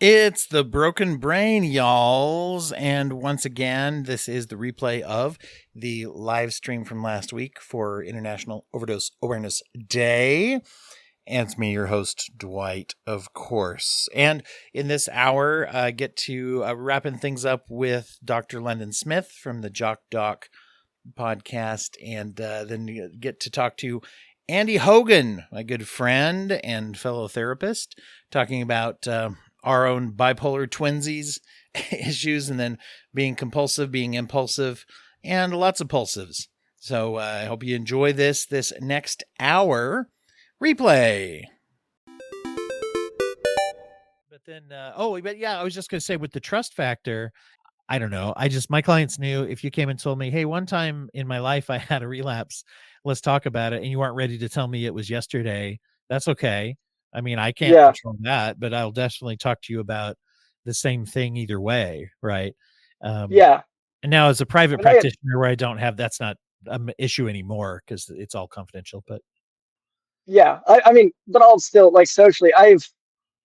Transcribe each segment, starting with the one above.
It's the Broken Brain, y'alls. And once again, this is the replay of the live stream from last week for International Overdose Awareness Day. And it's me, your host, Dwight, of course. And in this hour, I get to wrapping things up with Dr. London Smith from the Jock Doc podcast, and then get to talk to Andy Hogan, my good friend and fellow therapist, talking about our own bipolar twinsies issues, and then being compulsive, being impulsive, and lots of pulsives. So I hope you enjoy this next hour replay. But then, I was just going to say with the trust factor, I don't know. My clients knew if you came and told me, hey, one time in my life I had a relapse, let's talk about it. And you aren't ready to tell me it was yesterday. That's okay. I mean, I can't control that, but I'll definitely talk to you about the same thing either way. Right. And now as a private practitioner where I don't have, that's not an issue anymore because it's all confidential, but. Yeah. I mean, but I'll still like socially, I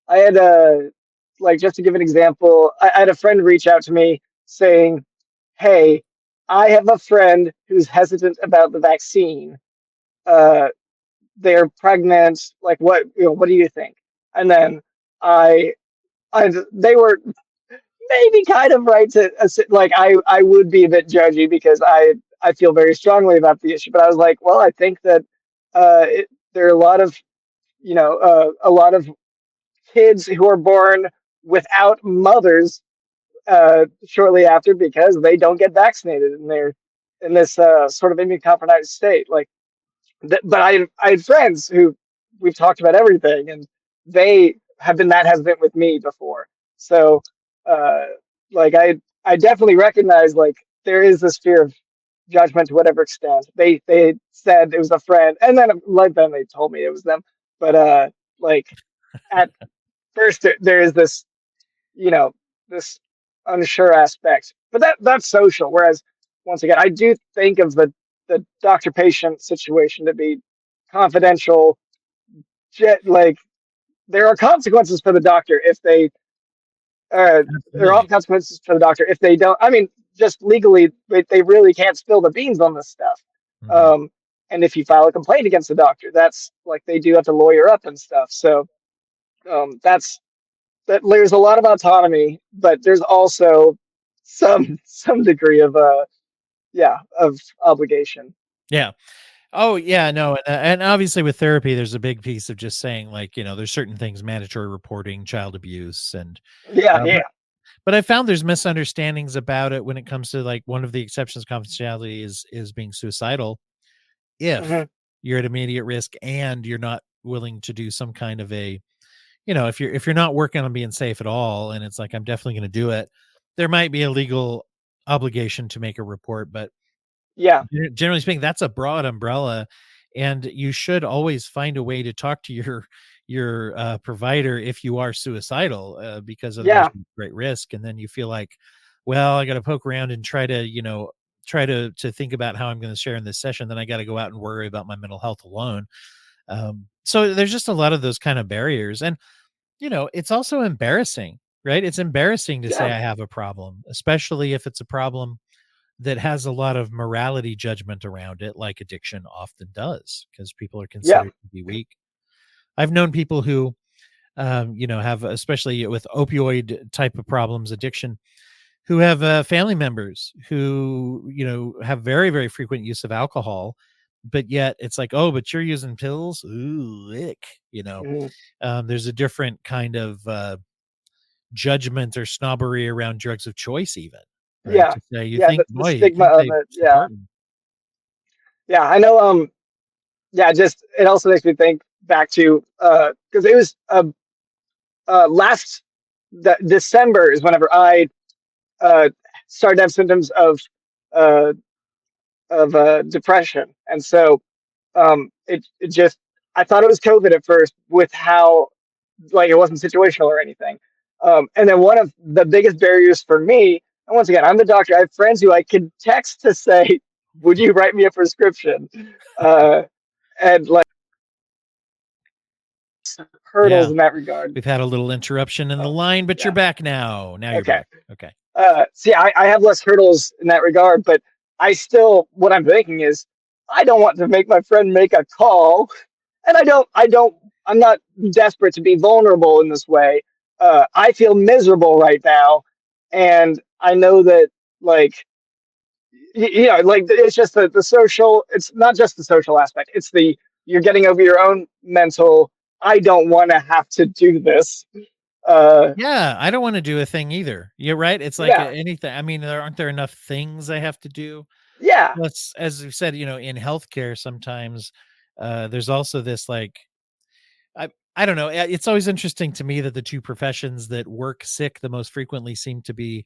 had like, just to give an example, I had a friend reach out to me saying, hey, I have a friend who's hesitant about the vaccine. They're pregnant. Like, what do you think? And then they were maybe kind of right to, like, I would be a bit judgy because I feel very strongly about the issue, but I was like, well, I think that there are a lot of, a lot of kids who are born without mothers shortly after because they don't get vaccinated and they're in this sort of immunocompromised state. Like, but I had friends who we've talked about everything, and they have been that hesitant with me before. So, like, I definitely recognize like there is this fear of judgment to whatever extent. They said it was a friend, and then like then they told me it was them. But like at first there is this, this unsure aspect, but that's social. Whereas once again, I do think of the doctor patient situation to be confidential. Like, there are consequences for the doctor if they there are consequences for the doctor if they don't. I mean, just legally, they really can't spill the beans on this stuff. Mm-hmm. And if you file a complaint against the doctor, that's like they do have to lawyer up and stuff. So that there's a lot of autonomy, but there's also some degree of of obligation. Yeah. Oh yeah, no, and obviously with therapy, there's a big piece of just saying like, there's certain things, mandatory reporting, child abuse, and But I found there's misunderstandings about it when it comes to like one of the exceptions to confidentiality is being suicidal. If you're at immediate risk and you're not willing to do some kind of a, if you're not working on being safe at all, and it's like I'm definitely going to do it, there might be a legal obligation to make a report, but generally speaking, that's a broad umbrella, and you should always find a way to talk to your provider if you are suicidal, because otherwise you're at great risk. And then you feel like, well, I got to poke around and try to think about how I'm going to share in this session. Then I got to go out and worry about my mental health alone. So there's just a lot of those kind of barriers, and it's also embarrassing, right? It's embarrassing to say I have a problem, especially if it's a problem that has a lot of morality judgment around it, like addiction often does, because people are considered to be weak. I've known people who, have, especially with opioid type of problems, addiction, who have family members who, have very, very frequent use of alcohol, but yet it's like, oh, but you're using pills. Ooh, ick. There's a different kind of judgment or snobbery around drugs of choice, even. Right? To say, The stigma of it. I know. Just it also makes me think back to because it was last December is whenever I started to have symptoms uh, of depression, and so it just I thought it was COVID at first with how like it wasn't situational or anything. And then one of the biggest barriers for me, and once again, I'm the doctor. I have friends who I could text to say, "Would you write me a prescription?" And like hurdles Yeah. in that regard. We've had a little interruption in the Oh, line, but you're yeah. back now. Now you're Okay. back. Okay. See, I have less hurdles in that regard, but I still, what I'm thinking is, I don't want to make my friend make a call, and I'm not desperate to be vulnerable in this way. I feel miserable right now, and I know that, like, like it's just the social. It's not just the social aspect. It's the you're getting over your own mental. I don't want to have to do this. Uh, Yeah, I don't wanna do a thing either. You're right, it's like yeah, anything. I mean, there aren't there enough things I have to do? yeah, Plus, as you said, in healthcare sometimes, there's also this, like, I don't know, it's always interesting to me that the 2 professions that work sick the most frequently seem to be,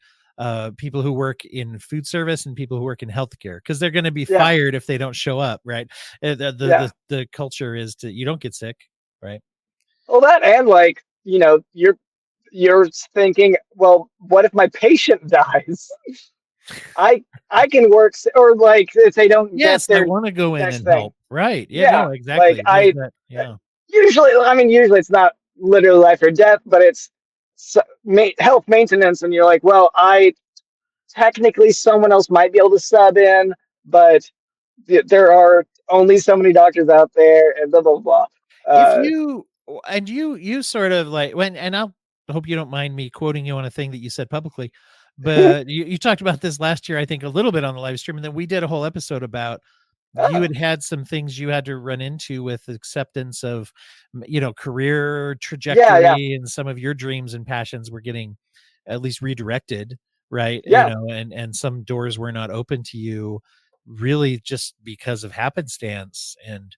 people who work in food service and people who work in healthcare, because 'cause they're gonna be yeah, fired if they don't show up, right? yeah. The culture is to you don't get sick, right? Well, that and like you're thinking, well, what if my patient dies? I can work, or like if they don't get Yes, I their wanna go in next and thing. help. Right, yeah, Yeah, no, like exactly, there's that uh, yeah. usually it's not literally life or death, but it's health maintenance, and you're like, well, I technically someone else might be able to sub in, but there are only so many doctors out there, and blah blah blah. If Uh, you and you sort of like when and I'll hope you don't mind me quoting you on a thing that you said publicly, but you talked about this last year, I think, a little bit on the live stream, and then we did a whole episode about you oh, had some things you had to run into with acceptance of, career yeah, yeah, trajectory, and some of your dreams and passions were getting at least redirected, right? yeah, And some doors were not open to you really just because of happenstance. And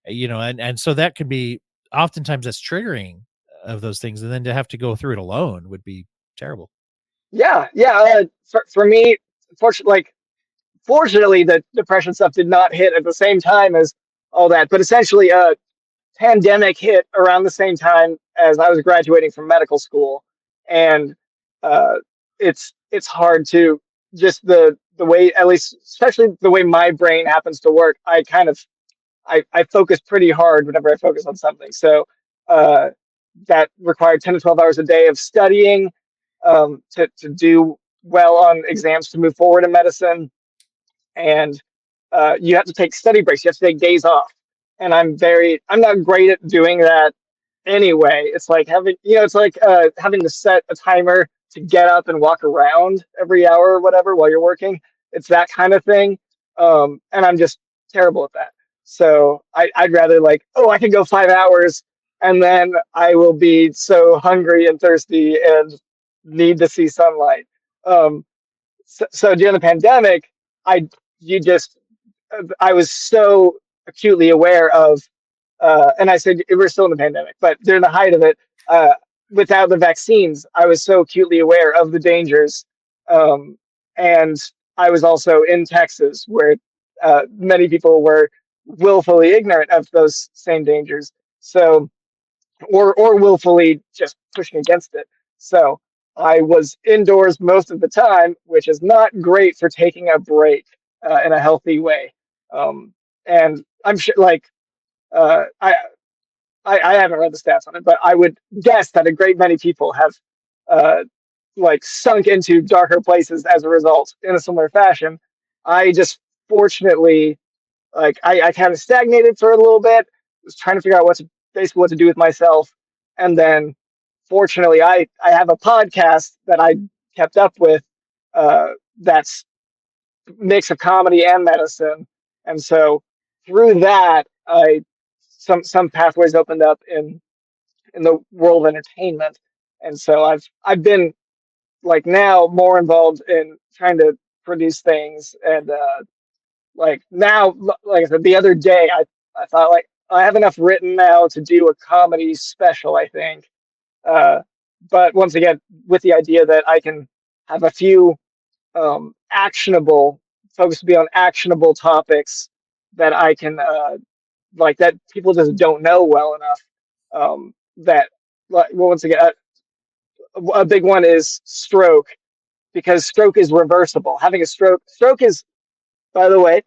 and so that can be oftentimes that's triggering of those things, and then to have to go through it alone would be terrible. yeah, yeah. For me, fortunately, fortunately, the depression stuff did not hit at the same time as all that. But essentially, pandemic hit around the same time as I was graduating from medical school, and uh, it's hard to just the way, at least especially the way my brain happens to work. I focus pretty hard whenever I focus on something. So uh, that required 10 to 12 hours a day of studying, to do well on exams to move forward in medicine. And you have to take study breaks. You have to take days off. And I'm not great at doing that anyway. It's like it's like having to set a timer to get up and walk around every hour or whatever while you're working. It's that kind of thing. And I'm just terrible at that. So I'd rather, like, oh, I can go 5 hours, and then I will be so hungry and thirsty and need to see sunlight. So during the pandemic, I you just I was so acutely aware of, and I said we're still in the pandemic, but during the height of it, uh, without the vaccines, I was so acutely aware of the dangers, and I was also in Texas, where many people were willfully ignorant of those same dangers. So or willfully just pushing against it. So I was indoors most of the time, which is not great for taking a break in a healthy way. And I'm sure, like, uh, I, I haven't read the stats on it, but I would guess that a great many people have uh, like sunk into darker places as a result in a similar fashion. I just fortunately, like, I kind of stagnated for a little bit, was trying to figure out basically what to do with myself. And then fortunately I have a podcast that I kept up with, that's mix of comedy and medicine. And so through that, I some pathways opened up in the world of entertainment. And so I've been, like, now more involved in trying to produce things. And like now, like I said, the other day, I thought, like, I have enough written now to do a comedy special, I think. Uh, but once again, with the idea that I can have a few actionable focus to be on actionable topics that I can, like, that people just don't know well enough. That, like, well, once again, a big one is stroke, because stroke is reversible. Having a stroke is, by the way,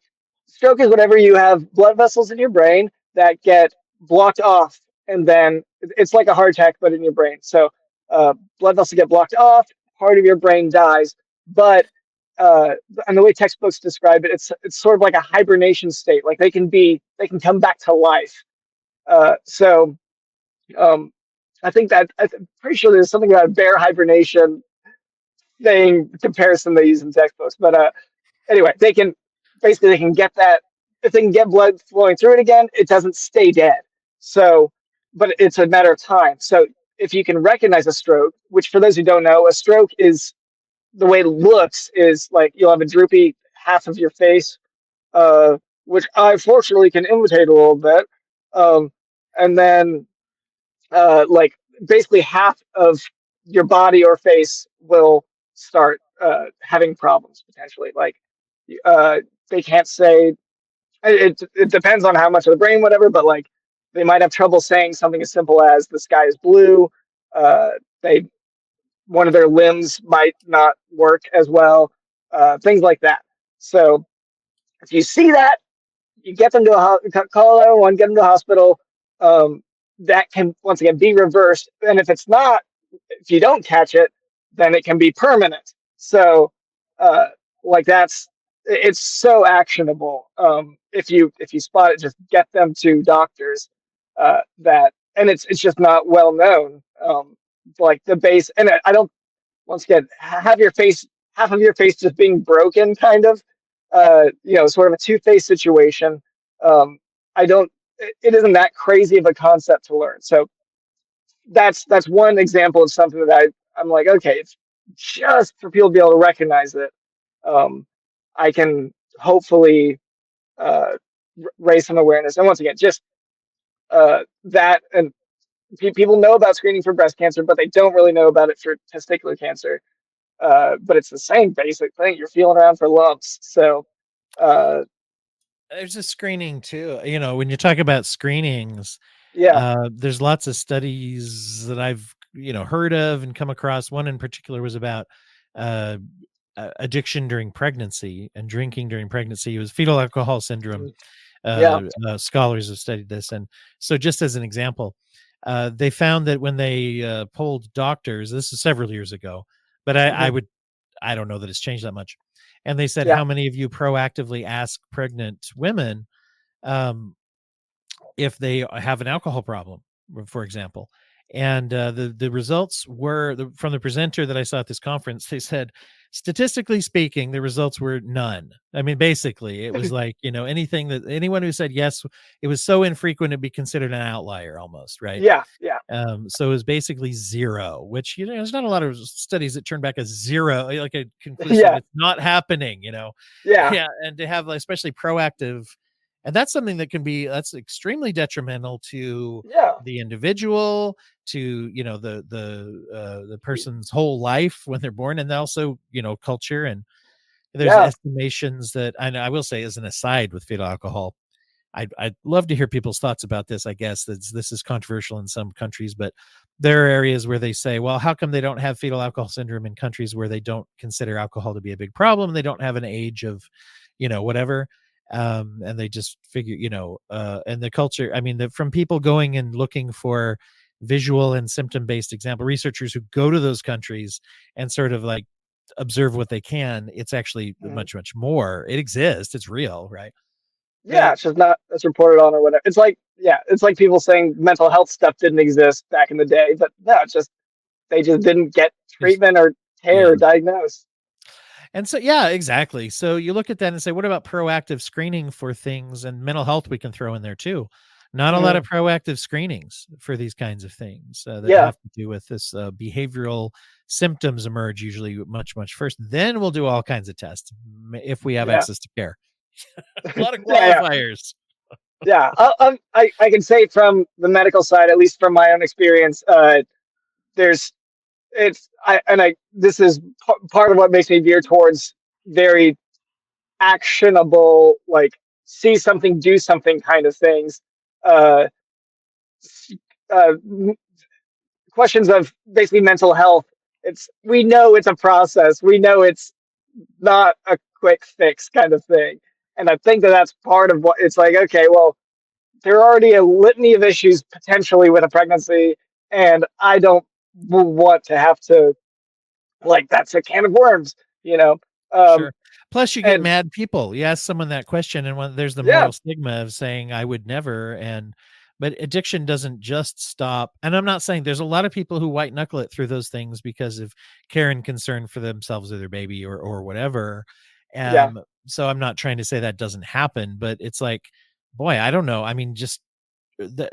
stroke is whenever you have blood vessels in your brain that get blocked off and then it's like a heart attack, but in your brain. So blood vessels get blocked off, part of your brain dies. But and the way textbooks describe it, it's sort of like a hibernation state. Like they can come back to life. So um, I think that I'm pretty sure there's something about bear hibernation thing comparison they use in textbooks. But anyway, they can get that if they can get blood flowing through it again, it doesn't stay dead. So, but it's a matter of time. So if you can recognize a stroke, which for those who don't know, a stroke is the way it looks is like you'll have a droopy half of your face, uh, which I fortunately can imitate a little bit, um, and then like basically half of your body or face will start having problems potentially. Like uh, they can't say it depends on how much of the brain, whatever, but like they might have trouble saying something as simple as the sky is blue. Uh, they one of their limbs might not work as well, things like that. So if you see that, you get them to call 911, get them to the hospital. Um, that can once again be reversed, and if you don't catch it, then it can be permanent. So, uh, like it's so actionable. If you spot it, just get them to doctors. And it's just not well known. Like the base, and I don't once again have your face half of your face just being broken, kind of. Sort of a two-faced situation. Um, I don't. It isn't that crazy of a concept to learn. So that's one example of something that I'm like, okay, it's just for people to be able to recognize it. Um, I can hopefully uh, raise some awareness. And once again, just that and people know about screening for breast cancer, but they don't really know about it for testicular cancer. But it's the same basic thing. You're feeling around for lumps. So uh, There's a screening too. You know, when you talk about screenings, yeah. there's lots of studies that I've heard of and come across. One in particular was about uh, addiction during pregnancy and drinking during pregnancy. It was fetal alcohol syndrome. Yeah. Scholars have studied this, and so just as an example, they found that when they polled doctors, this is several years ago, but Hmm. I don't know that it's changed that much. And they said, Yeah. how many of you proactively ask pregnant women um, if they have an alcohol problem, for example? And the results were from the presenter that I saw at this conference. They said, statistically speaking, the results were none. I mean, basically, it was like anything that anyone who said yes, it was so infrequent it'd be considered an outlier almost, right? Yeah. Yeah. So it was basically zero, which there's not a lot of studies that turn back a zero, like a conclusive. Yeah. It's not happening, Yeah. Yeah, and to have especially proactive, and that's something that's extremely detrimental to Yeah. the individual, to the person's whole life when they're born, and also culture. And there's Yeah. estimations that I will say as an aside with fetal alcohol, I'd love to hear people's thoughts about this. I guess this is controversial in some countries, but there are areas where they say, well, how come they don't have fetal alcohol syndrome in countries where they don't consider alcohol to be a big problem? They don't have an age of, whatever. And they just figure, and the culture, I mean, from people going and looking for visual and symptom based example, researchers who go to those countries and sort of like observe what they can, it's actually Mhm. much, much more. It exists. It's real, right? Yeah. But It's just not as reported on or whatever. It's like, yeah, it's like people saying mental health stuff didn't exist back in the day, but no, it's just they just didn't get there's treatment or care or yeah. diagnose. And so yeah, exactly. So you look at that and say, what about proactive screening for things, and mental health we can throw in there too. Not a lot of Hmm. proactive screenings for these kinds of things that Yeah. have to do with this behavioral symptoms emerge usually much, much first. Then we'll do all kinds of tests if we have Yeah. access to care. A lot of Yeah. Yeah. qualifiers. Yeah. I can say from the medical side, at least from my own experience, there's this is part of what makes me veer towards very actionable, like see something, do something kind of things. Uh, uh, Questions of basically mental health. We know it's a process. We know it's not a quick fix kind of thing. And I think that that's part of what it's like. Okay, well, there are already a litany of issues potentially with a pregnancy, and I don't want to have to, like, that's a can of worms, you know. Um, Sure. Plus, you get and mad people. You ask someone that question, and when there's the yeah, moral stigma of saying, "I would never," but addiction doesn't just stop. And I'm not saying there's a lot of people who white knuckle it through those things because of care and concern for themselves or their baby or whatever. yeah, So I'm not trying to say that doesn't happen, but it's like, boy, I don't know. I mean, just the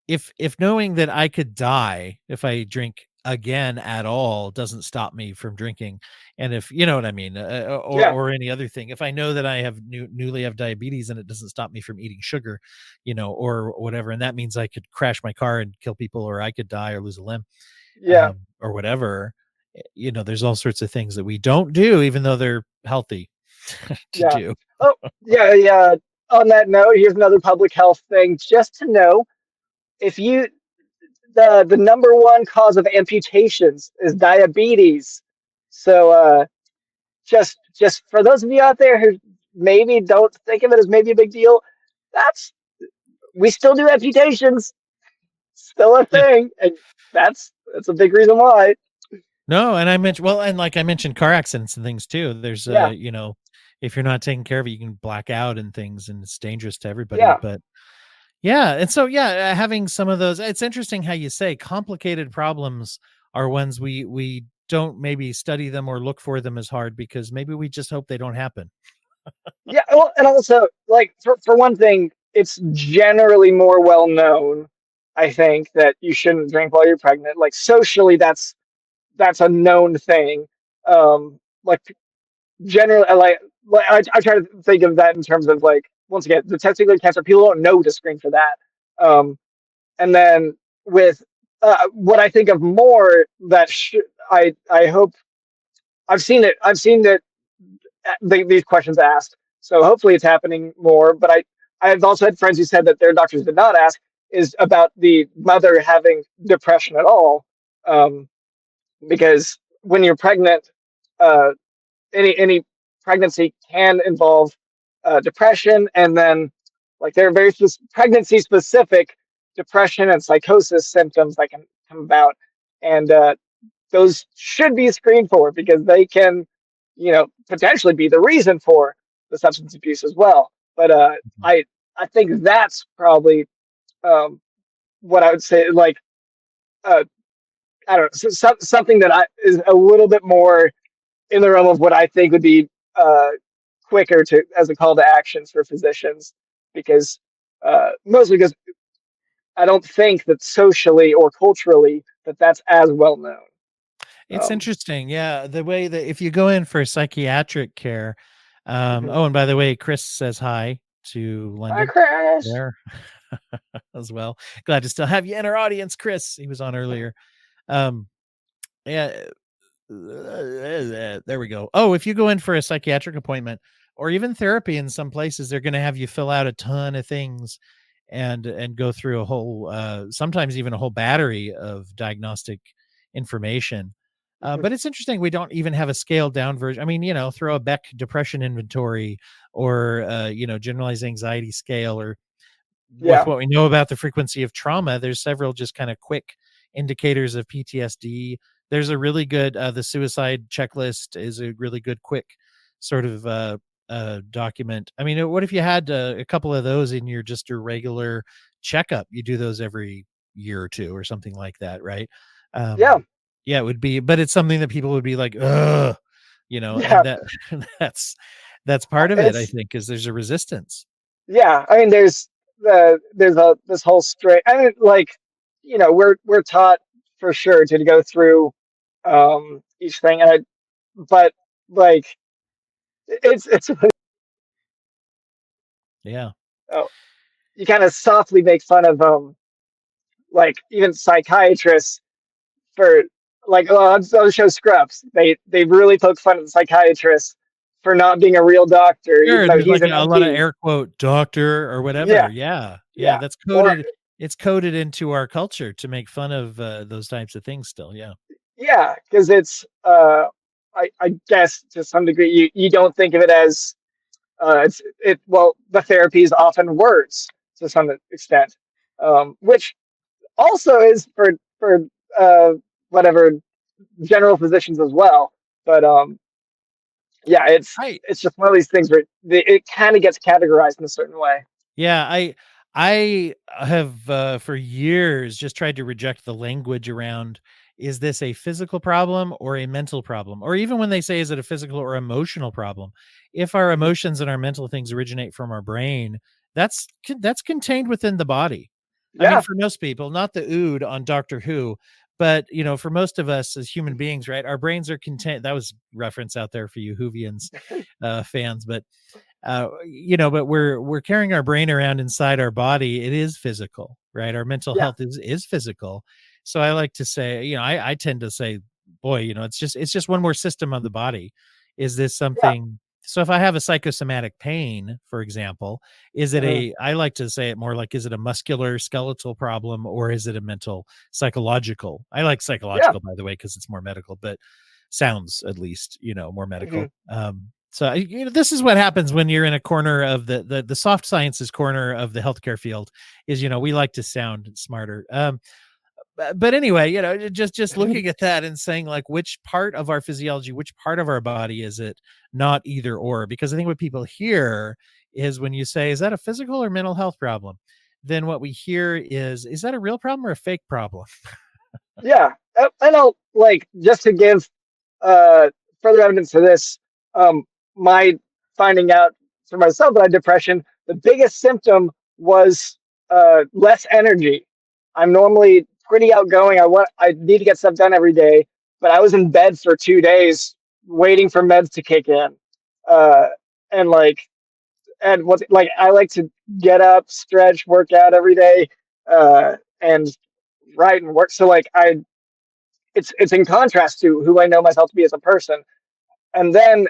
if knowing that I could die if I drink again at all doesn't stop me from drinking, and if you know what I mean, yeah, or any other thing, if I know that I have newly have diabetes and it doesn't stop me from eating sugar, or whatever, and that means I could crash my car and kill people, or I could die or lose a limb, yeah, or whatever. There's all sorts of things that we don't do, even though they're healthy to yeah. do. Oh, yeah, yeah. On that note, here's another public health thing. Just to know, if you the number one cause of amputations is diabetes. So just for those of you out there who maybe don't think of it as maybe a big deal, that's we still do amputations, still a Yeah. thing, and that's a big reason why. No, and I mentioned well, and like I mentioned car accidents and things too. There's Yeah, if you're not taking care of it, you can black out and things, and it's dangerous to everybody. yeah, But yeah, and so yeah, having some of those, it's interesting how you say complicated problems are ones we don't maybe study them or look for them as hard because maybe we just hope they don't happen. yeah. Well, and also, like, for one thing, it's generally more well known, I think, that you shouldn't drink while you're pregnant. Like, socially, that's a known thing. Like, generally, I try to think of that in terms of, like, once again, the testicular cancer. People don't know to screen for that. And then with what I think of more that I hope I've seen that these questions asked. So hopefully it's happening more. But I've also had friends who said that their doctors did not ask is about the mother having depression at all, um, because when you're pregnant, uh, any pregnancy can involve depression, and then, like, there are very pregnancy specific depression and psychosis symptoms that can come about, and those should be screened for because they can, potentially be the reason for the substance abuse as well. But I think that's probably um, what I would say. Like, uh, I don't know, something that is a little bit more in the realm of what I think would be quicker to as a call to actions for physicians, because mostly because I don't think that socially or culturally that's as well known. It's Um, interesting, yeah, the way that if you go in for psychiatric care, mhm. oh, and by the way, Chris says hi to Hi, London Chris. there as well. Glad to still have you in our audience, Chris. He was on earlier. Um, yeah, there we go. Oh, if you go in for a psychiatric appointment or even therapy in some places, they're going to have you fill out a ton of things and go through a whole sometimes even a whole battery of diagnostic information. Mhm. But it's interesting we don't even have a scaled down version. I mean, throw a Beck depression inventory or generalized anxiety scale, or with Yeah, what we know about the frequency of trauma, there's several just kind of quick indicators of PTSD. There's a really good the suicide checklist is a really good quick sort of document. I mean, what if you had a couple of those in your just your regular checkup? You do those every year or two or something like that, right? yeah, Yeah, it would be, but it's something that people would be like, ugh, yeah. and that's that's part of it, I It's think, is there's a resistance. yeah. I mean, there's a this whole straight. I mean, like, we're taught for sure to go through each thing, and but, like, it's Yeah. oh, you kind of softly make fun of like, even psychiatrists for, like, on the show Scrubs, they really poke fun at the psychiatrist for not being a real doctor, even Sure, though there's he's like an a lot of MD. air quote "doctor" or Yeah, whatever. Yeah, yeah, yeah, that's or coded it's coded into our culture to make fun of, those types of things still, yeah. yeah, because it's I guess to some degree you don't think of it as it's it well, the therapy is often words to some extent, which also is for uh, whatever general physicians as well. But yeah, I it's just one of these things where it kind of gets categorized in a certain way. Yeah, I have for years just tried to reject the language around, is this a physical problem or a mental problem? Or even when they say, is it a physical or emotional problem? If our Mhm. emotions and our mental things originate from our brain, that's contained within the body. I mean, Yeah. for most people, not the ood on Doctor Who, but for most of us as human beings, right? Our brains are contained. That was reference out there for you Whovians fans, but but we're carrying our brain around inside our body. It is physical, right? Our mental Yeah. health is physical. So I like to say, I tend to say, boy, it's just one more system of the body. Is this Yeah. something? So if I have a psychosomatic pain, for example, is it Mhm. a? I like to say it more like, is it a muscular skeletal problem or is it a mental psychological? I like Yeah. psychological, by the way, because it's more medical, but sounds at least more Mhm. medical. So this is what happens when you're in a corner of the soft sciences corner of the healthcare field. Is we like to sound smarter. But anyway, just looking at that and saying, like, which part of our physiology, which part of our body is it? Not either or, because I think what people hear is when you say, is that a physical or mental health problem? Then what we hear is that a real problem or a fake problem? Yeah. And I'll like just to give uh, further evidence to this, my finding out for myself that I had depression, the biggest symptom was less energy. I'm normally pretty outgoing. I need to get stuff done every day, but I was in bed for 2 days waiting for meds to kick in. Uh, and like, and what like I like to get up, stretch, work out every day, and write and work. So like it's in contrast to who I know myself to be as a person. And then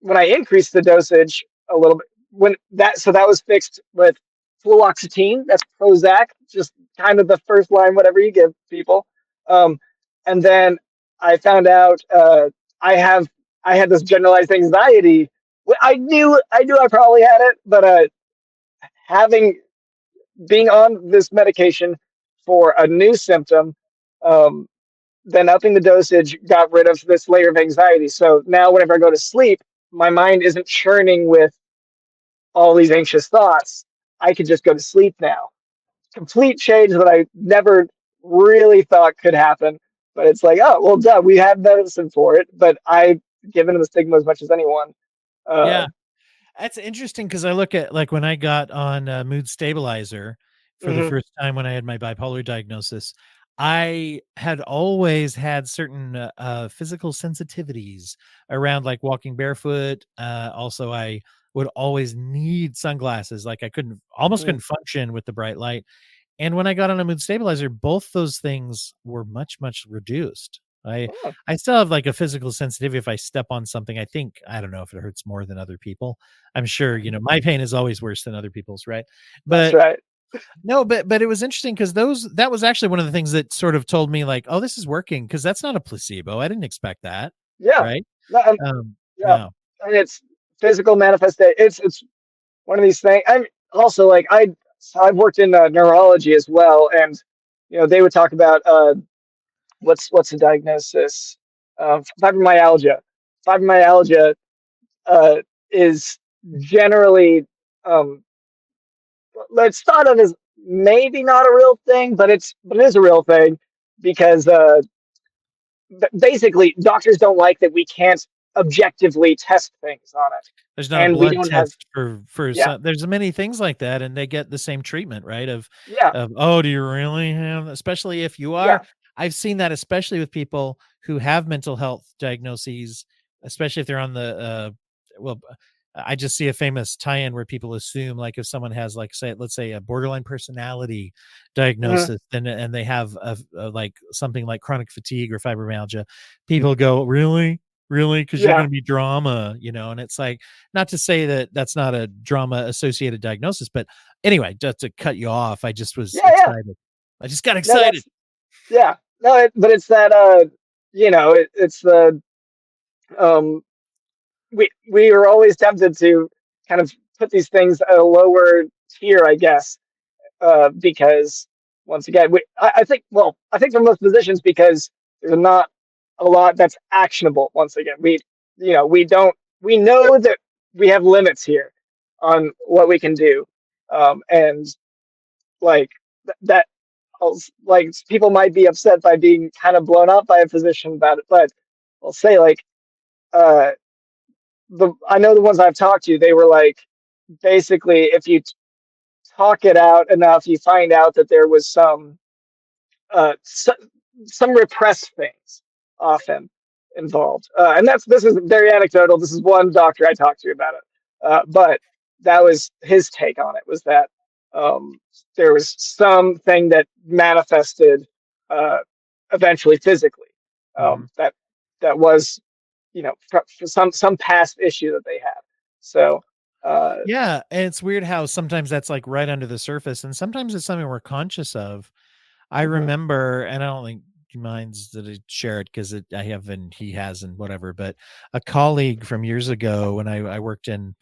when I increased the dosage a little bit, that was fixed with fluoxetine. That's Prozac, just kind of the first line, whatever you give people. Um, and then I found out I have I had this generalized anxiety. I knew I probably had it, but having being on this medication for a new symptom, um, then upping the dosage got rid of this layer of anxiety. So now whenever I go to sleep, my mind isn't churning with all these anxious thoughts. I could just go to sleep now. Complete change that I never really thought could happen. But it's like, oh, well, duh, we have medicine for it. But I've given the stigma as much as anyone. Uh, Yeah. That's interesting because I look at, like, when I got on mood stabilizer for the mhm, first time when I had my bipolar diagnosis, I had always had certain physical sensitivities around, like, walking barefoot. Also, I would always need sunglasses. Like, I almost mhm. couldn't function with the bright light. And when I got on a mood stabilizer, both those things were much, much reduced. I Oh, I still have, like, a physical sensitivity if I step on something. I don't know if it hurts more than other people. I'm sure, my pain is always worse than other people's, right? that's But right. no, but it was interesting because that was actually one of the things that sort of told me, like, "Oh, this is working," because that's not a placebo. I didn't expect that, Yeah. right? No, yeah. Yeah. And it's physical manifestation. It's one of these things. I'm also like so I've worked in neurology as well, and they would talk about what's the diagnosis? Fibromyalgia. Fibromyalgia uh, is generally um, it's thought of as maybe not a real thing, but it is a real thing because basically doctors don't like that we can't objectively test things on it, There's not a and we blood don't have test for yeah some. There's many things like that, and they get the same treatment, right? yeah Oh, do you really have, especially if you are. yeah. I've seen that especially with people who have mental health diagnoses, especially if they're on the well, I just see a famous tie-in where people assume, like, if someone has, like, say, let's say, a borderline personality Mhm. diagnosis, then and they have like something like chronic fatigue or fibromyalgia, people go, really? Really? Because you're Yeah. going to be drama, and it's like, not to say that that's not a drama associated diagnosis, but anyway, just to cut you off, I just was Yeah, yeah. excited. I just got No, excited. that's yeah. No, but it's that it's the um we are always tempted to kind of put these things at a lower tier, I guess, because once again, I think, well, I think for most positions, because there's not a lot that's actionable. Once again, we don't, we know that we have limits here on what we can do, and like that, like people might be upset by being kind of blown up by a physician about it, but I'll say like, uh, I know the ones I've talked to, they were like, basically, if you talk it out enough, you find out that there was uh, so, some repressed things often involved, and this is very anecdotal. This is one doctor I talked to about it, but that was his take on it. Was that um, there was something that manifested uh, eventually physically, Mhm. that was, for some past issue that they had. So uh, Yeah, and it's weird how sometimes that's, like, right under the surface, and sometimes it's something we're conscious of. I mhm, remember, and I don't think he minds that I share it 'cause I have and he has and whatever, but a colleague from years ago when I worked in,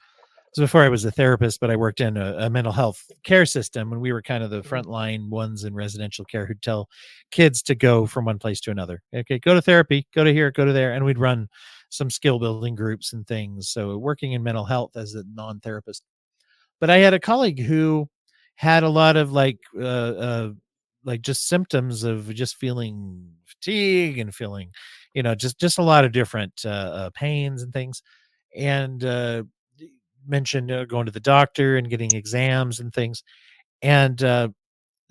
so before I was a therapist, but I worked in a mental health care system, and we were kind of the mhm, frontline ones in residential care who'd tell kids to go from one place to another. Okay, go to therapy, go to here, go to there, and we'd run some skill building groups and things. So working in mental health as a non-therapist. But I had a colleague who had a lot of like just symptoms of just feeling fatigue and feeling, just a lot of different pains and things. And mentioned going to the doctor and getting exams and things. And the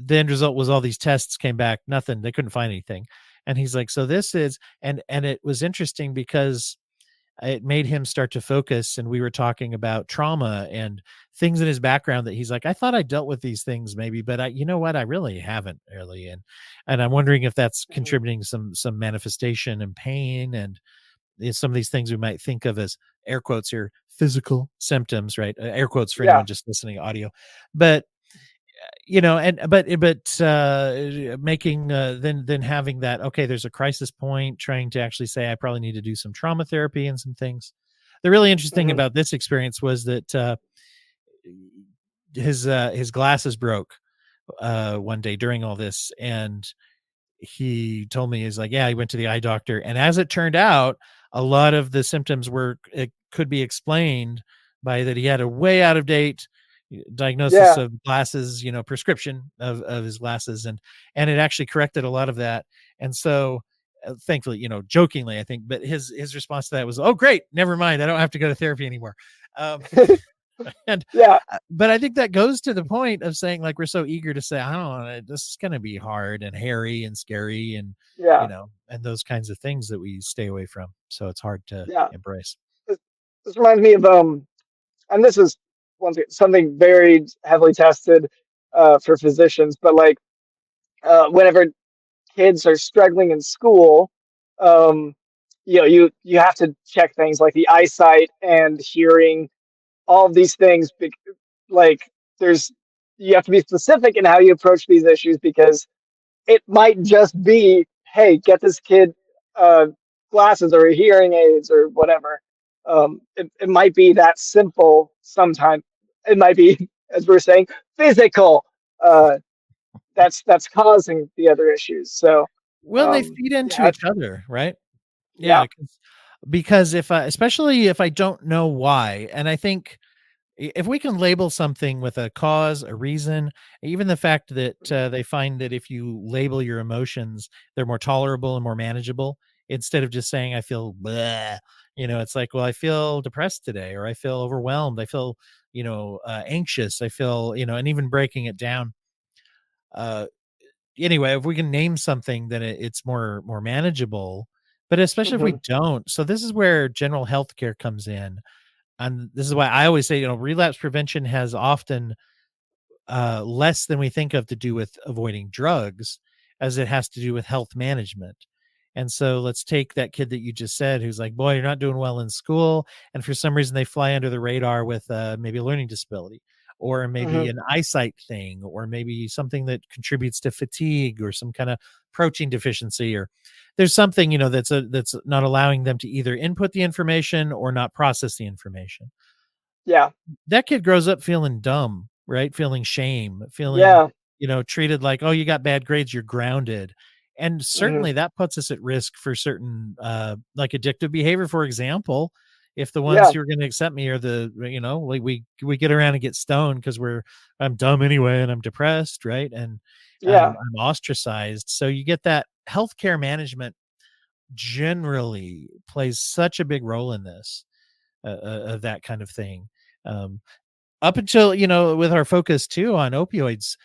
end result was all these tests came back, nothing. They couldn't find anything. And he's like, so this is, and it was interesting because it made him start to focus, and we were talking about trauma and things in his background that he's like, I thought I dealt with these things maybe, but you know what, I really haven't really. And I'm wondering if that's mhm. contributing some manifestation and pain, and some of these things we might think of as, air quotes here, physical symptoms, right? Air quotes for Yeah. anyone just listening audio. But and making then having that, okay, there's a crisis point, trying to actually say I probably need to do some trauma therapy and some things. The really interesting Mhm. about this experience was that his glasses broke one day during all this, and he told me, he's like, yeah, he went to the eye doctor, and as it turned out, a lot of the symptoms were, it could be explained by that he had a way out of date diagnosis Yeah. of glasses, prescription of his glasses, and it actually corrected a lot of that. And so thankfully, jokingly, I think, but his response to that was, oh great, never mind, I don't have to go to therapy anymore. um and Yeah. but I think that goes to the point of saying, like, we're so eager to say, I don't know, this is going to be hard and hairy and scary, and Yeah. and those kinds of things that we stay away from. So it's hard to Yeah. embrace. This, this reminds me of and this is something very heavily tested for physicians, but like whenever kids are struggling in school, um, you have to check things like the eyesight and hearing, all of these things. Like there's you have to be specific in how you approach these issues, because it might just be, hey, get this kid uh, glasses or hearing aids or whatever. It might be that simple. Sometimes it might be, as we're saying, physical. Uh, that's causing the other issues. So, Well, they feed into yeah, each other, right? yeah, Yeah, because if I, especially if I don't know why, and I think if we can label something with a cause, a reason, even the fact that mhm, they find that if you label your emotions, they're more tolerable and more manageable, instead of just saying, I feel bleh, it's like, well, I feel depressed today, or I feel overwhelmed. I feel, anxious. I feel, and even breaking it down. Uh, anyway, if we can name something, then it's more manageable. But especially if we mhm, don't, so this is where general health care comes in. And this is why I always say, relapse prevention has often less than we think of to do with avoiding drugs as it has to do with health management. And so let's take that kid that you just said who's like, boy, you're not doing well in school. And for some reason, they fly under the radar with maybe a learning disability, or maybe mhm, an eyesight thing, or maybe something that contributes to fatigue, or some kind of protein deficiency, or there's something, that's not allowing them to either input the information or not process the information. yeah, That kid grows up feeling dumb. right? Feeling shame, feeling, Yeah. treated like, oh, you got bad grades, you're grounded. And Hmm. certainly that puts us at risk for certain, like addictive behavior, for example. If the ones Yeah. who are going to accept me are like we get around and get stoned because I'm dumb anyway and I'm depressed, right? And Yeah. I'm ostracized. So you get that healthcare management generally plays such a big role in this, of that kind of thing. Um, Up until, with our focus too on opioids,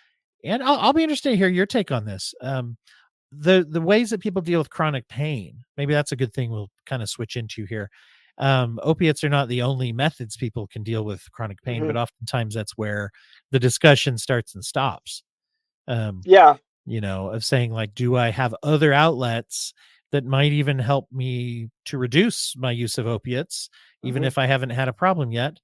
and I'll be interested to hear your take on this. The ways that people deal with chronic pain, maybe that's a good thing we'll kind of switch into here. Opiates are not the only methods people can deal with chronic pain, Hmm. but oftentimes that's where the discussion starts and stops. Um, Yeah. of saying like, do I have other outlets that might even help me to reduce my use of opiates, even Hmm. if I haven't had a problem yet?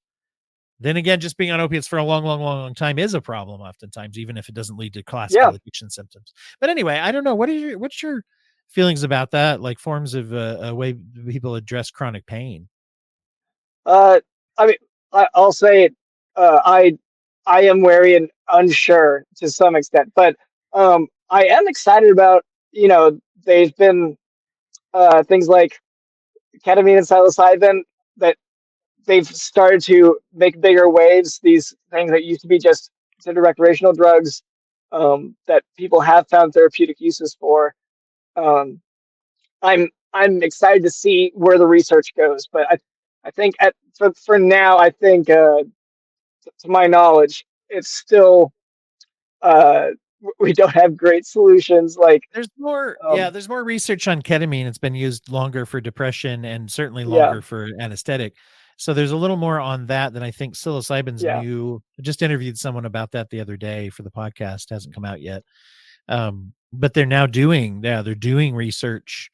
Then again, just being on opiates for a long, long, long, long time is a problem oftentimes, even if it doesn't lead to classical Yeah. addiction symptoms. But anyway, I don't know. What's your feelings about that? Like forms of a way people address chronic pain. Uh, I mean, I'll say it. I am wary and unsure to some extent, but I am excited about, there's been things like ketamine and psilocybin that they've started to make bigger waves. These things that used to be just considered recreational drugs, that people have found therapeutic uses for. Um, I'm excited to see where the research goes, but I think for now, I think to my knowledge, it's still uh, we don't have great solutions. Like, um, There's more research on ketamine. It's been used longer for depression and certainly yeah, longer for anesthetic. So there's a little more on that than I think psilocybin's yeah, new. I just interviewed someone about that the other day for the podcast. Hasn't come out yet. But they're doing research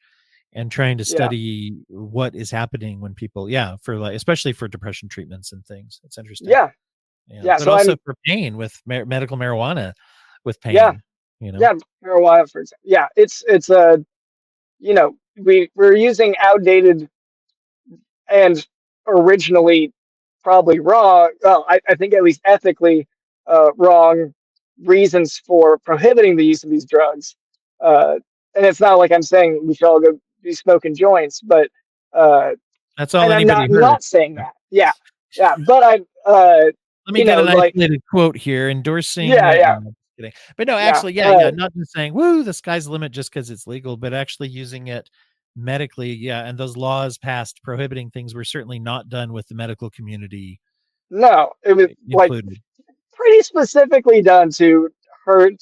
and trying to yeah, study what is happening when people, yeah, for like, especially for depression treatments and things. It's interesting. yeah, Yeah. yeah. But So also I'm for pain with medical marijuana with yeah, pain, you know? yeah, marijuana for example. Yeah, it's a we're using outdated and originally probably wrong. Well, I think at least ethically wrong reasons for prohibiting the use of these drugs. Uh, and it's not like I'm saying we should all go be smoking joints, but uh, That's all and I'm anybody not heard. not saying that. Yeah, yeah, but I'm Let me get an like isolated quote here endorsing, yeah, yeah, no, just kidding. But no, yeah, actually, yeah, yeah, not just saying, "Woo, the sky's the limit," just because it's legal, but actually using it medically, yeah, and those laws passed prohibiting things were certainly not done with the medical community no, it was like included. pretty specifically done to hurt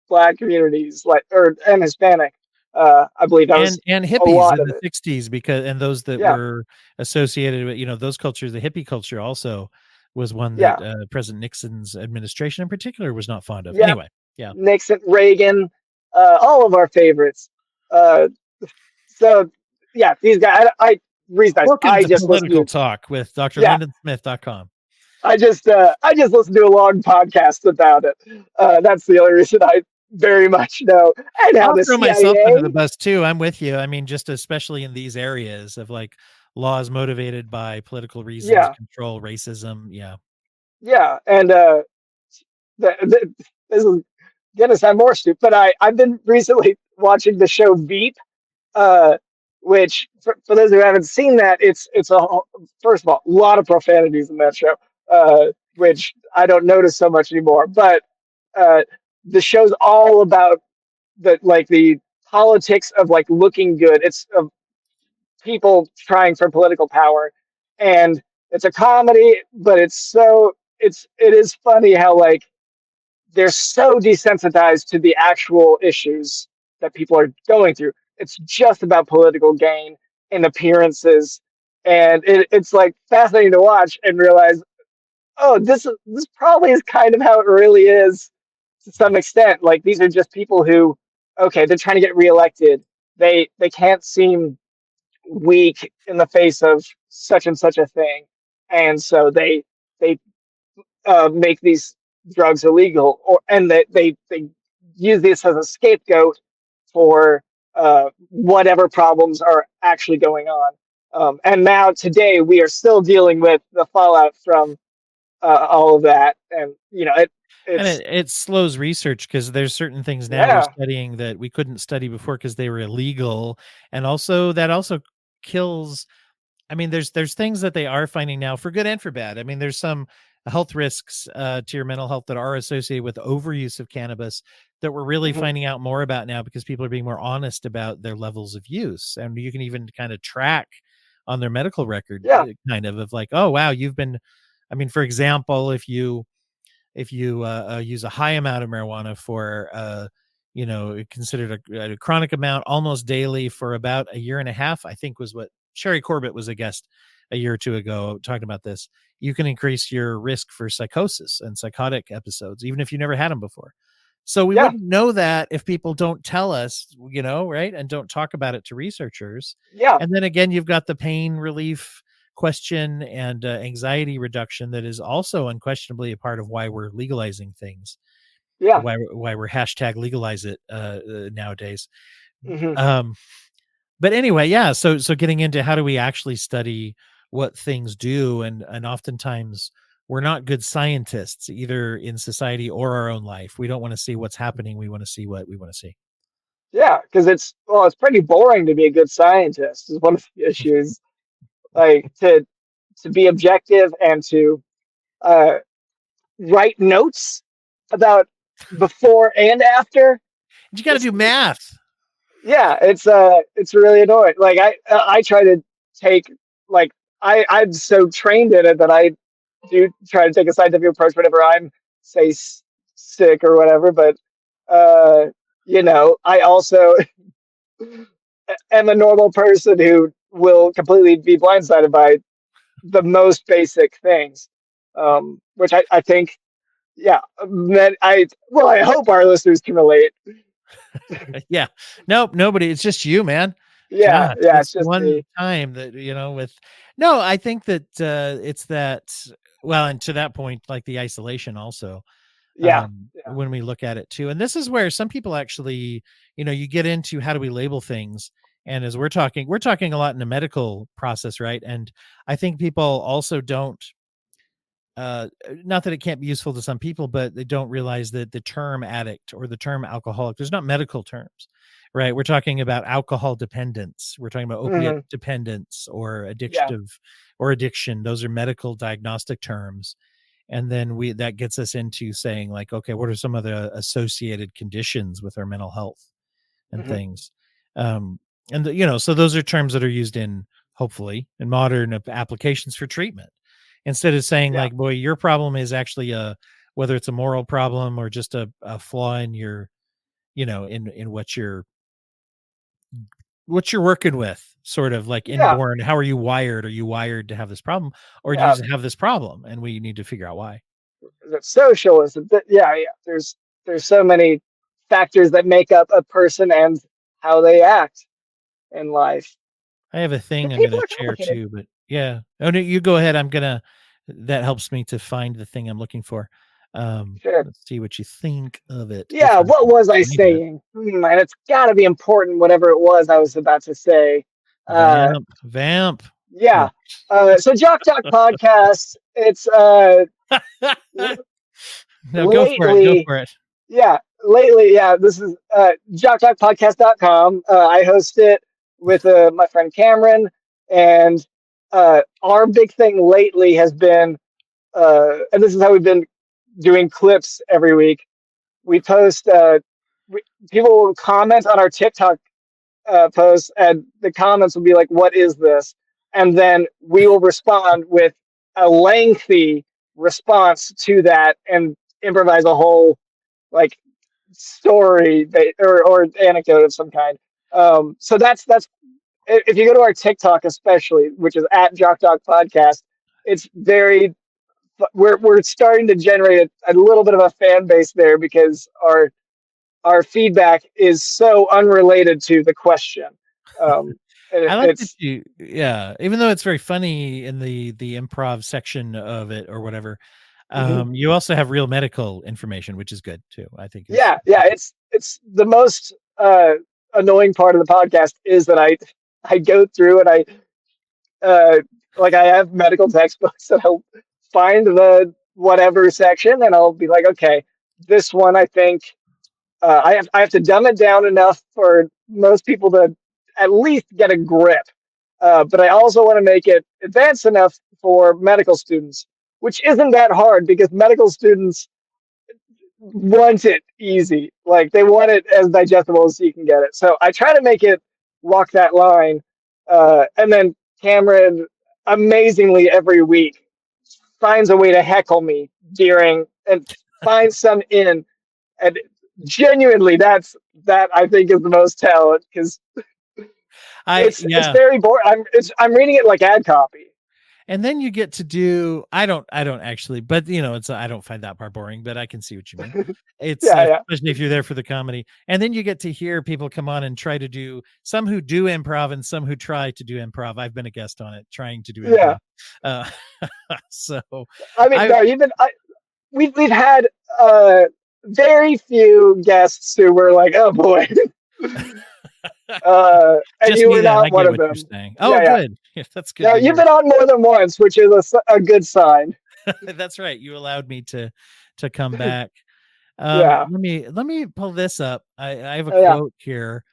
black communities, like or and Hispanic. I believe that was And a hippies lot in of the it. '60s because and those that Yeah, were associated with, those cultures, the hippie culture also was one that, yeah, President Nixon's administration in particular was not fond of. yeah. Anyway, yeah. Nixon, Reagan, all of our favorites. Uh, so yeah, these guys. Reason Welcome I to just listened Political to Talk with yeah, drlandonsmith.com. I just listened to a long podcast about it. That's the only reason I very much know, and how I'll the throw myself under the CIA. bus too. I'm with you. I mean, just especially in these areas of like laws motivated by political reasons, Yeah, control, racism. Yeah. yeah, and this is gonna sound more stupid, but I've been recently watching the show Veep, uh, which for those who haven't seen that, it's first of all a lot of profanities in that show, which I don't notice so much anymore. But uh, the show's all about the politics of like looking good. It's of people trying for political power, and it's a comedy, but it is funny how like they're so desensitized to the actual issues that people are going through. It's just about political gain and appearances, and it's like fascinating to watch and realize, oh, this probably is kind of how it really is to some extent. Like these are just people who, okay, they're trying to get reelected. They can't seem weak in the face of such and such a thing, and so they make these drugs illegal, or and that they use this as a scapegoat for whatever problems are actually going on. And now today we are still dealing with the fallout from all of that, and And it's it slows research because there's certain things now we're yeah, studying that we couldn't study before because they were illegal, and also that also kills. I mean, there's things that they are finding now for good and for bad. I mean, there's some health risks to your mental health that are associated with overuse of cannabis that we're really mhm, finding out more about now because people are being more honest about their levels of use, and you can even kind of track on their medical record, yeah, kind of like, oh wow, you've been. I mean, for example, if you use a high amount of marijuana for considered a chronic amount almost daily for about a year and a half, I think was what Sherry Corbett was a guest a year or two ago talking about this. You can increase your risk for psychosis and psychotic episodes even if you never had them before. So we yeah, wouldn't know that if people don't tell us, right, and don't talk about it to researchers. yeah, And then again, you've got the pain relief question and anxiety reduction that is also unquestionably a part of why we're legalizing things, yeah, why we're hashtag legalize it nowadays. hmm Um, but anyway, yeah. So getting into how do we actually study what things do, and oftentimes we're not good scientists either in society or our own life. We don't want to see what's happening. We want to see what we want to see. yeah, because it's pretty boring to be a good scientist is one of the issues. Like to be objective and to uh, write notes about before and after. You got to It's do math. Yeah, it's really annoying. Like I try to take like I'm so trained in it that I do try to take a scientific approach whenever I'm say sick or whatever. But uh, I also am a normal person who will completely be blindsided by the most basic things, which I think, yeah, that I hope our listeners can relate. Yeah. Nope, nobody. It's just you, man. Yeah, Gosh, yeah, it's that's just one me. time that, with no, I think that it's that, well, and to that point, like the isolation also, Yeah, yeah, when we look at it too. And this is where some people actually, you get into how do we label things. And as we're talking a lot in the medical process, right? And I think people also don't not that it can't be useful to some people, but they don't realize that the term addict or the term alcoholic, there's not medical terms, right? We're talking about alcohol dependence. We're talking about opiate hmm dependence or yeah, addictive or addiction. Those are medical diagnostic terms. And then that gets us into saying like, okay, what are some of the associated conditions with our mental health and hmm things? Um, so those are terms that are used in hopefully in modern applications for treatment instead of saying yeah, like, boy, your problem is actually whether it's a moral problem or just a flaw in your, in what you're working with, sort of like yeah, inborn. How are you wired? Are you wired to have this problem, or do you yeah. just have this problem and we need to figure out why? The social is a bit, yeah, yeah. There's so many factors that make up a person and how they act in life. I have a thing I'm People gonna are share complicated. too, but yeah. Oh no, you go ahead. That helps me to find the thing I'm looking for. Sure. Let's see what you think of it if Yeah, I what can was I find it. saying? And it's got to be important, whatever it was I was about to say. Uh, Vamp. yeah. Yeah. So Jock Talk podcast. It's l- No, go for it. Go lately, for it. yeah, lately, yeah. This is jocktalkpodcast.com. I host it with my friend Cameron, and our big thing lately has been, and this is how we've been doing clips every week. We post we, people will comment on our TikTok posts, and the comments will be like, "What is this?" And then we will respond with a lengthy response to that and improvise a whole like story or anecdote of some kind. So that's if you go to our TikTok especially, which is at Jock Dog Podcast, it's very we're starting to generate a little bit of a fan base there because our feedback is so unrelated to the question. Um, I like that it's you yeah, even though it's very funny in the improv section of it or whatever, mhm. you also have real medical information, which is good too, I think is Yeah, yeah. It's the most annoying part of the podcast is that I go through and uh, I have medical textbooks and I'll find whatever section, and I'll be like, okay, this one I think I have to dumb it down enough for most people to at least get a grip. But I also want to make it advanced enough for medical students, which isn't that hard because medical students want it easy. Like they want it as digestible as you can get it. So I try to make it walk that line. And then Cameron, amazingly, every week finds a way to heckle me during and finds some in. And genuinely, that I think is the most talent because it's Yeah. very boring. I'm reading it like ad copy. And then you get to do I don't actually, but it's I don't find that part boring, but I can see what you mean. It's Yeah, yeah, especially if you're there for the comedy. And then you get to hear people come on and try to do some who do improv and some who try to do improv. I've been a guest on it trying to do yeah. improv. Uh, so I mean, I no, we've had very few guests who were like, "Oh boy," and just you me were then. I not one get of what you're them. saying. Oh, Yeah, yeah. good. Yeah, that's good No, to you've hear. been on more than once, which is a good sign. That's right. You allowed me to come back. Yeah, Let me pull this up. I have a yeah, quote here.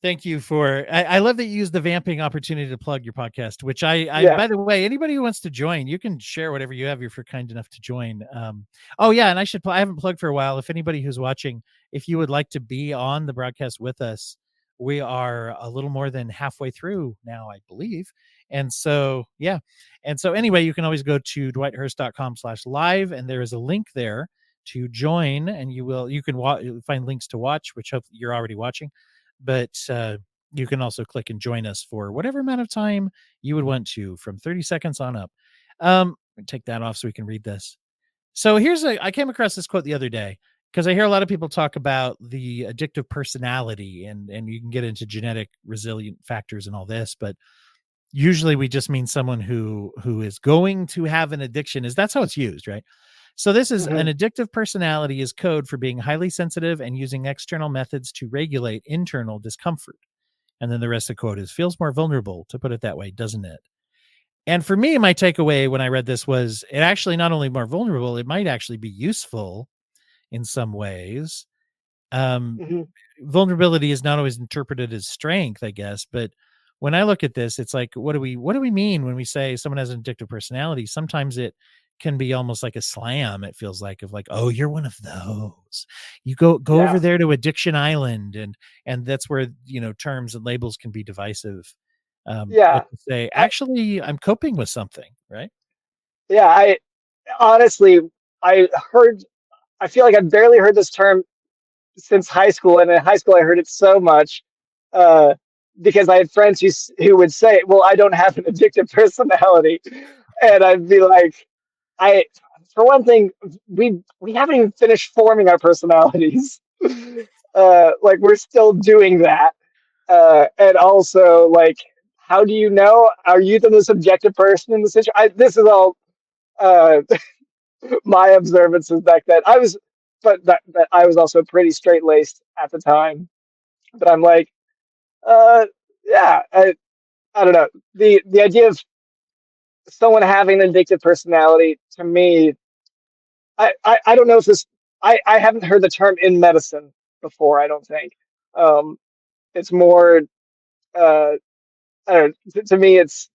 Thank you for I love that you use the vamping opportunity to plug your podcast, which I yeah. by the way, anybody who wants to join, you can share whatever you have if you're kind enough to join. Oh yeah, and I haven't plugged for a while. If anybody who's watching, if you would like to be on the broadcast with us, we are a little more than halfway through now, I believe. And so, yeah. And so anyway, you can always go to dwighthurst.com/live and there is a link there to join and you can find links to watch, which hope you're already watching, but you can also click and join us for whatever amount of time you would want to, from 30 seconds on up. Take that off so we can read this. So I came across this quote the other day because I hear a lot of people talk about the addictive personality and you can get into genetic resilient factors and all this, but usually we just mean someone who is going to have an addiction. Is that's how it's used, right? So this is an Hmm. addictive personality is code for being highly sensitive and using external methods to regulate internal discomfort. And then the rest of the quote is feels more vulnerable, to put it that way, doesn't it? And for me, my takeaway when I read this was it actually not only more vulnerable, it might actually be useful in some ways. Um, Hmm. Vulnerability is not always interpreted as strength, I guess, but when I look at this, it's like, what do we mean when we say someone has an addictive personality? Sometimes it can be almost like a slam. It feels like of like, oh, you're one of those. You go over Yeah, there to Addiction Island, and that's where terms and labels can be divisive. But yeah. to say, I actually, I'm coping with something, right? yeah. I honestly, I heard. I feel like I've barely heard this term since high school, and in high school I heard it so much uh, because I had friends who would say, "Well, I don't have an addictive personality," and I'd be like, "I, for one thing, we haven't even finished forming our personalities. Like we're still doing that, and also like." How do you know? Are you the most objective person in the situation? This is all uh, my observances back then. But that I was also pretty straight laced at the time. But I'm like, uh, yeah, I don't know. The idea of someone having an addictive personality to me, I don't know if this. I haven't heard the term in medicine before. I don't think. Um, it's more. Uh, I don't know. To me, it's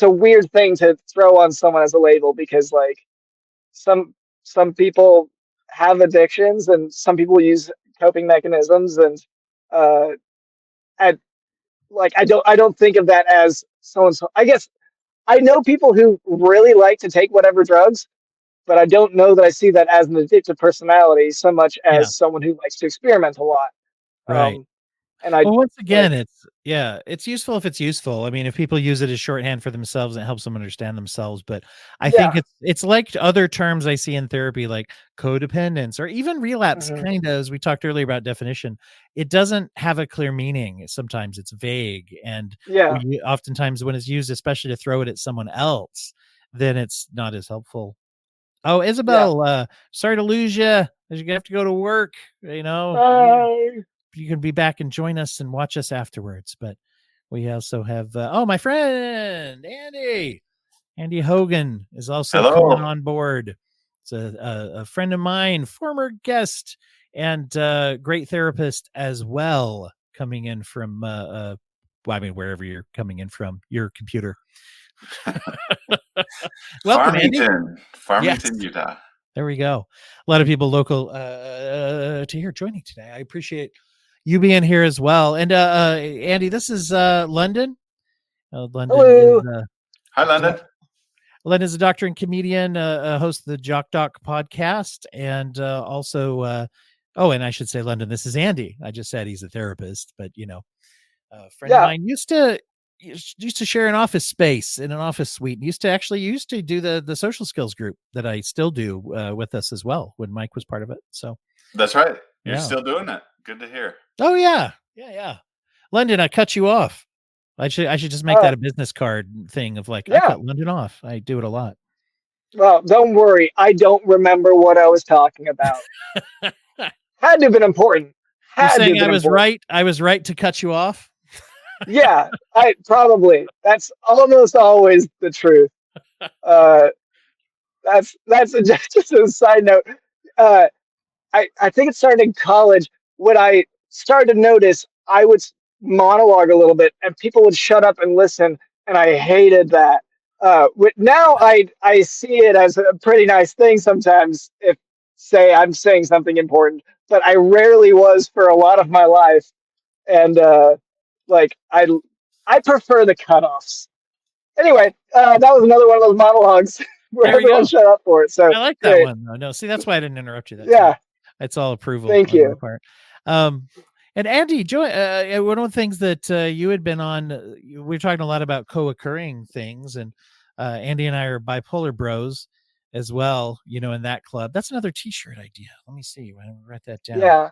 a weird thing to throw on someone as a label because like some some people have addictions and some people use coping mechanisms and uh at like I don't think of that as so and so. I guess I know people who really like to take whatever drugs, but I don't know that I see that as an addictive personality so much Yeah, as someone who likes to experiment a lot. right. um and I Well, once like again, it's useful if it's useful. I mean, if people use it as shorthand for themselves, it helps them understand themselves. But I think yeah. it's like other terms I see in therapy, like codependence or even relapse, Hmm. kind of as we talked earlier about definition. It doesn't have a clear meaning. Sometimes it's vague, and Yeah, oftentimes when it's used, especially to throw it at someone else, then it's not as helpful. Oh, yeah. Isabel, sorry to lose you. You have to go to work. Bye. You can be back and join us and watch us afterwards. But we also have my friend Andy. Andy Hogan is also coming Hello. on board. It's a friend of mine, former guest, and great therapist as well, coming in from, well, I mean, wherever you're coming in from, your computer. Welcome, Andy. Yes. Farmington, Utah. There we go. A lot of people local to here joining today. I appreciate you being here as well. And Andy, this is London. London is Hello. Hi, London. London is a doctor and comedian, host of the Jock Doc podcast, and also, oh, and I should say, London, this is Andy. I just said he's a therapist, but a friend of Yeah. mine used to share an office space in an office suite. Used to do the social skills group that I still do with us as well when Mike was part of it. So That's right. You're yeah. still doing it. Good to hear. Oh yeah. London, I cut you off. I should just make that a business card thing of like, I Yeah. cut London off. I do it a lot. Well, don't worry. I don't remember what I was talking about. Had to have been important. You're Had to saying have I been was important. right. I was right to cut you off. Yeah, I probably. That's almost always the truth. That's just a side note. Uh, I think it started in college when I started to notice I would monologue a little bit and people would shut up and listen, and I hated that. Now I see it as a pretty nice thing sometimes if say I'm saying something important, but I rarely was for a lot of my life, and like I prefer the cutoffs. Anyway, that was another one of those monologues where There we everyone go. shut up for it. So I like that great. one though. No, see, that's why I didn't interrupt you that time. Yeah, It's all approval thank on my you. part. And Andy, one of the things that you had been on, we were talking a lot about co-occurring things, and Andy and I are bipolar bros as well. In that club. That's another T-shirt idea. Let me see. I write that down. Yeah.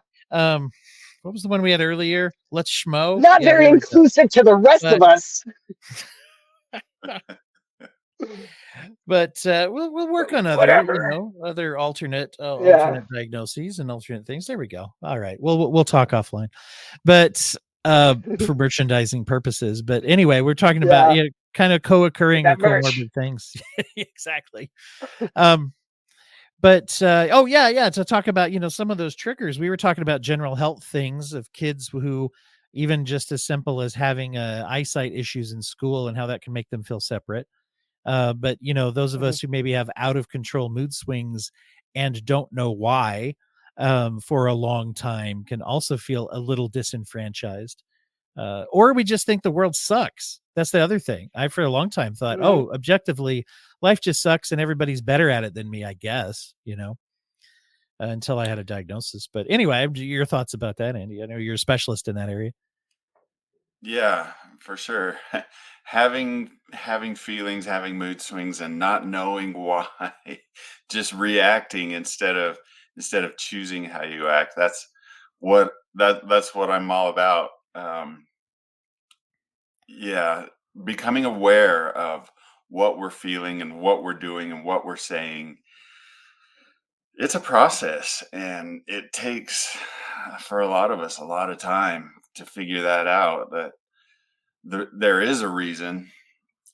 What was the one we had earlier? Let's schmo. Not Yeah, very there we go. inclusive to the rest But of us. but we'll work on Whatever. other alternate Yeah. alternate diagnoses and alternate things. There we go. All right. We'll talk offline. But for merchandising purposes. But anyway, we're talking about Yeah. kind of Get co-occurring or that merch. comorbid things. Exactly. But oh yeah, to talk about some of those triggers. We were talking about general health things of kids who even just as simple as having eyesight issues in school and how that can make them feel separate. But those of Mhm. us who maybe have out of control mood swings and don't know why for a long time can also feel a little disenfranchised. Or we just think the world sucks. That's the other thing. I, for a long time, thought, Mhm. oh, objectively, life just sucks and everybody's better at it than me, I guess, until I had a diagnosis. But anyway, your thoughts about that, Andy? I know you're a specialist in that area. Yeah, for sure. Having feelings, having mood swings, and not knowing why, just reacting instead of choosing how you act. That's what I'm all about. Yeah, becoming aware of what we're feeling and what we're doing and what we're saying. It's a process, and it takes for a lot of us a lot of time to figure that out. That there is a reason,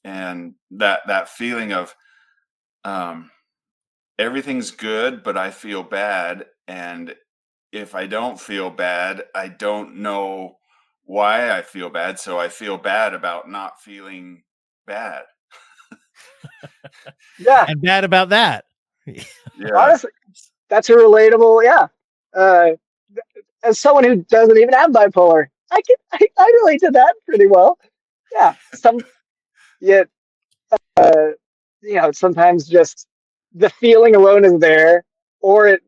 and that feeling of um, everything's good, but I feel bad, and if I don't feel bad, I don't know why I feel bad, so I feel bad about not feeling bad. Yeah. And bad about that. Yeah, Honestly, that's a relatable. Yeah. Uh, as someone who doesn't even have bipolar, I relate to that pretty well. Yeah. Yet, uh, sometimes just the feeling alone is there, or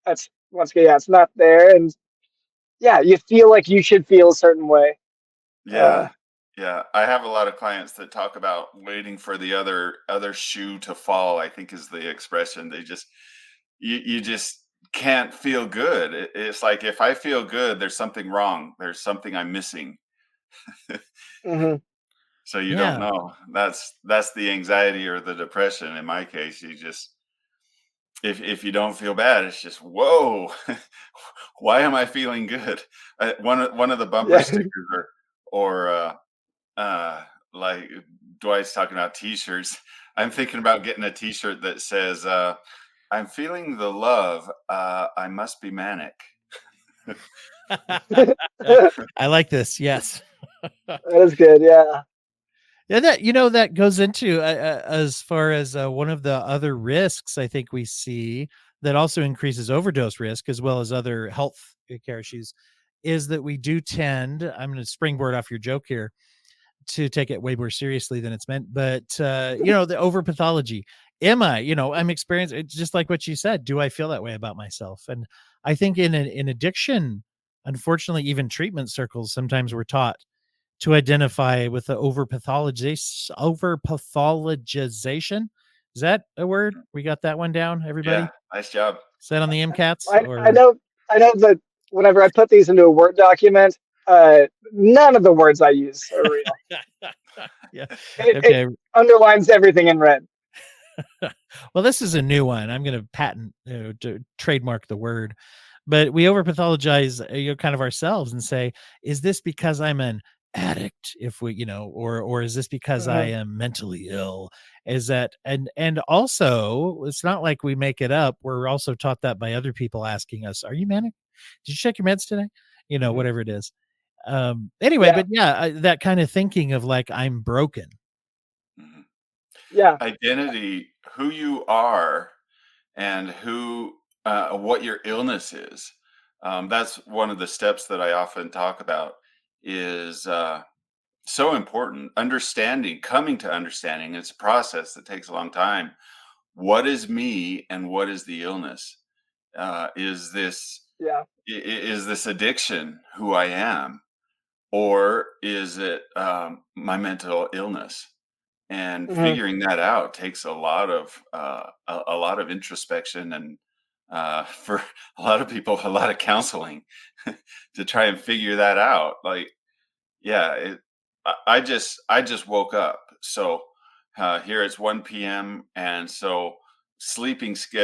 that's once again, yeah, it's not there, and yeah, you feel like you should feel a certain way. Uh, yeah, yeah. I have a lot of clients that talk about waiting for the other shoe to fall, I think is the expression. You just can't feel good. It's like if I feel good, there's something wrong. There's something I'm missing. mhm. So you don't Yeah. know. That's the anxiety or the depression in my case. You just if you don't feel bad, it's just whoa. Why am I feeling good? One of the bumper Yeah. stickers or uh like Dwight's talking about t-shirts. I'm thinking about getting a T-shirt that says, "I'm feeling the love. I must be manic." That I like this. Yes. is good. Yeah. Yeah, that that goes into as far as one of the other risks I think we see that also increases overdose risk as well as other health care issues is that we do tend. I'm going to springboard off your joke here to take it way more seriously than it's meant. But the over pathology. Am I? I'm experiencing it's just like what you said. Do I feel that way about myself? And I think in addiction, unfortunately, even treatment circles, sometimes we're taught to identify with the over pathologization. Is that a word? We got that one down, Yeah, everybody? nice job. Is that on the MCATs I or know that whenever I put these into a Word document, none of the words I use are real. yeah. It Okay. underlines everything in red. Well, this is a new one. I'm going to patent, to trademark the word, but we over pathologize, kind of ourselves and say, is this because I'm an addict? If we, or is this because I Hmm. am mentally ill? Is that, and also it's not like we make it up. We're also taught that by other people asking us, are you manic? Did you check your meds today? Hmm. Whatever it is. Anyway, Yeah. but yeah, that kind of thinking of like, I'm broken. Mhm. Yeah. Identity, who you are, and what your illness is. That's one of the steps that I often talk about. Is so important. Understanding, coming to understanding. It's a process that takes a long time. What is me, and what is the illness? Is this Yeah. is this addiction who I am, or is it my mental illness? And Hmm. figuring that out takes a lot of introspection, and for a lot of people, a lot of counseling to try and figure that out. Like, yeah, I just woke up, so here it's 1 p.m., and so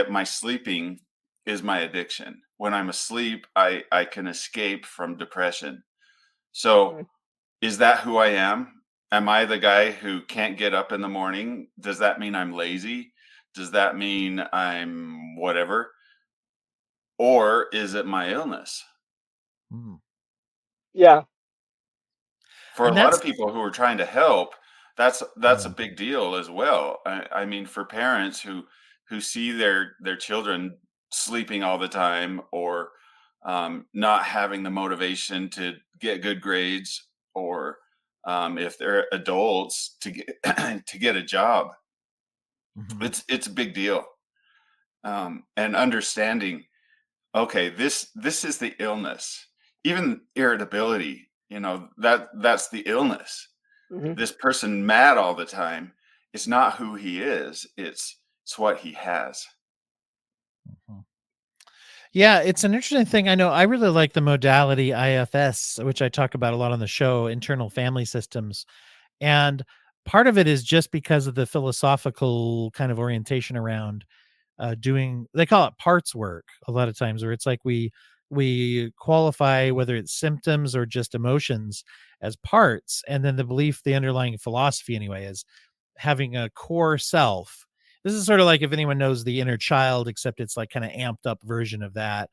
my sleeping is my addiction. When I'm asleep, I can escape from depression. So Hmm. is that who I am? Am I the guy who can't get up in the morning? Does that mean I'm lazy? Does that mean I'm whatever? Or is it my illness? Hmm. Yeah. For a And lot of that's people who are trying to help, that's a yeah. big deal as well. I mean, for parents who see their children sleeping all the time, or not having the motivation to get good grades, or if they're adults to get to get a job, Mhm. it's a big deal. And understanding, okay, this is the illness. Even irritability, that's the illness. Hmm. This person mad all the time, it's not who he is, it's what he has. Mhm. Yeah, it's an interesting thing. I know I really like the modality IFS, which I talk about a lot on the show, internal family systems. And part of it is just because of the philosophical kind of orientation around doing, they call it parts work a lot of times, where it's like we qualify whether it's symptoms or just emotions as parts, and then the belief, the underlying philosophy anyway, is having a core self. This is sort of like if anyone knows the inner child, except it's like kind of amped up version of that,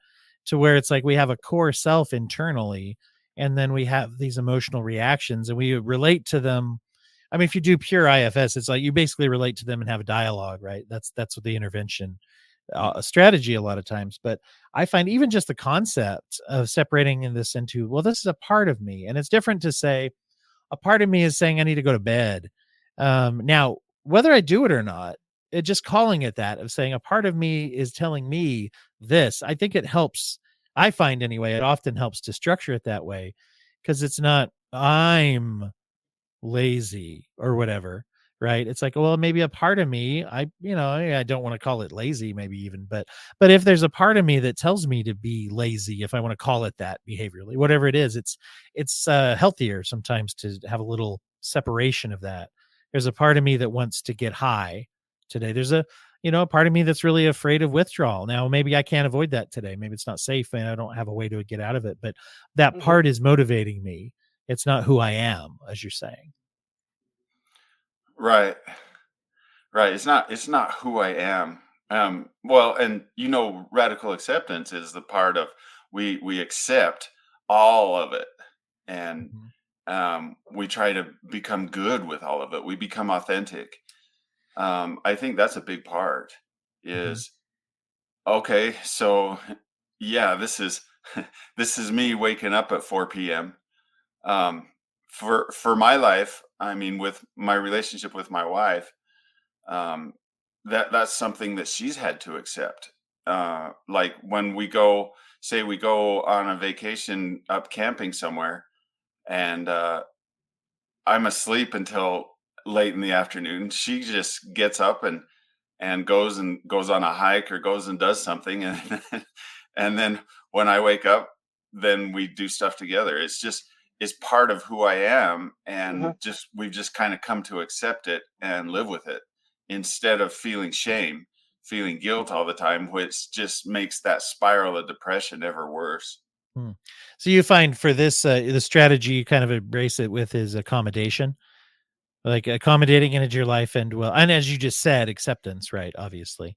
to where it's like we have a core self internally, and then we have these emotional reactions and we relate to them. I mean, if you do pure IFS, it's like you basically relate to them and have a dialogue, right? That's what the intervention Mm, strategy a lot of times. But I find even just the concept of separating in this into, well, this is a part of me, and it's different to say a part of me is saying I need to go to bed. Now, whether I do it or not, it just calling it that, of saying a part of me is telling me this. I think it helps. I find anyway, it often helps to structure it that way because it's not I'm lazy or whatever, right? It's like, well, maybe a part of me, I don't want to call it lazy, maybe even, but if there's a part of me that tells me to be lazy, if I want to call it that behaviorally, whatever it is, it's healthier sometimes to have a little separation of that. There's a part of me that wants to get high today. There's a part of me that's really afraid of withdrawal. Now, maybe I can't avoid that today. Maybe it's not safe and I don't have a way to get out of it, but that Hmm. part is motivating me. It's not who I am, as you're saying. right, Right, it's not who I am. Well, and radical acceptance is the part of we accept all of it, and Mhm, we try to become good with all of it. We become authentic. I think that's a big part. mhm, Is okay. So, yeah, this is this is me waking up at 4 p.m. Um, for my life, I mean, with my relationship with my wife, um, that's something that she's had to accept. Like when say we go on a vacation up camping somewhere, and I'm asleep until late in the afternoon. She just gets up and goes on a hike or goes and does something, and and then when I wake up, then we do stuff together. It's part of who I am, and Hmm. just we've just kind of come to accept it and live with it instead of feeling shame, feeling guilt all the time, which just makes that spiral of depression ever worse. mm. So you find for this, the strategy you kind of embrace it with is accommodation? Like accommodating it into your life and well and as you just said, acceptance, right, obviously.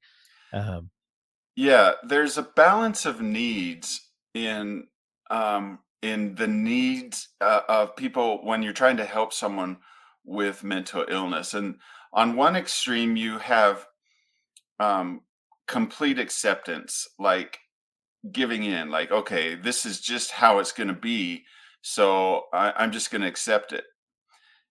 Um, Yeah, there's a balance of needs in the needs of people when you're trying to help someone with mental illness. And on one extreme, you have um, complete acceptance, like giving in, like, okay, this is just how it's going to be, so I'm just going to accept it.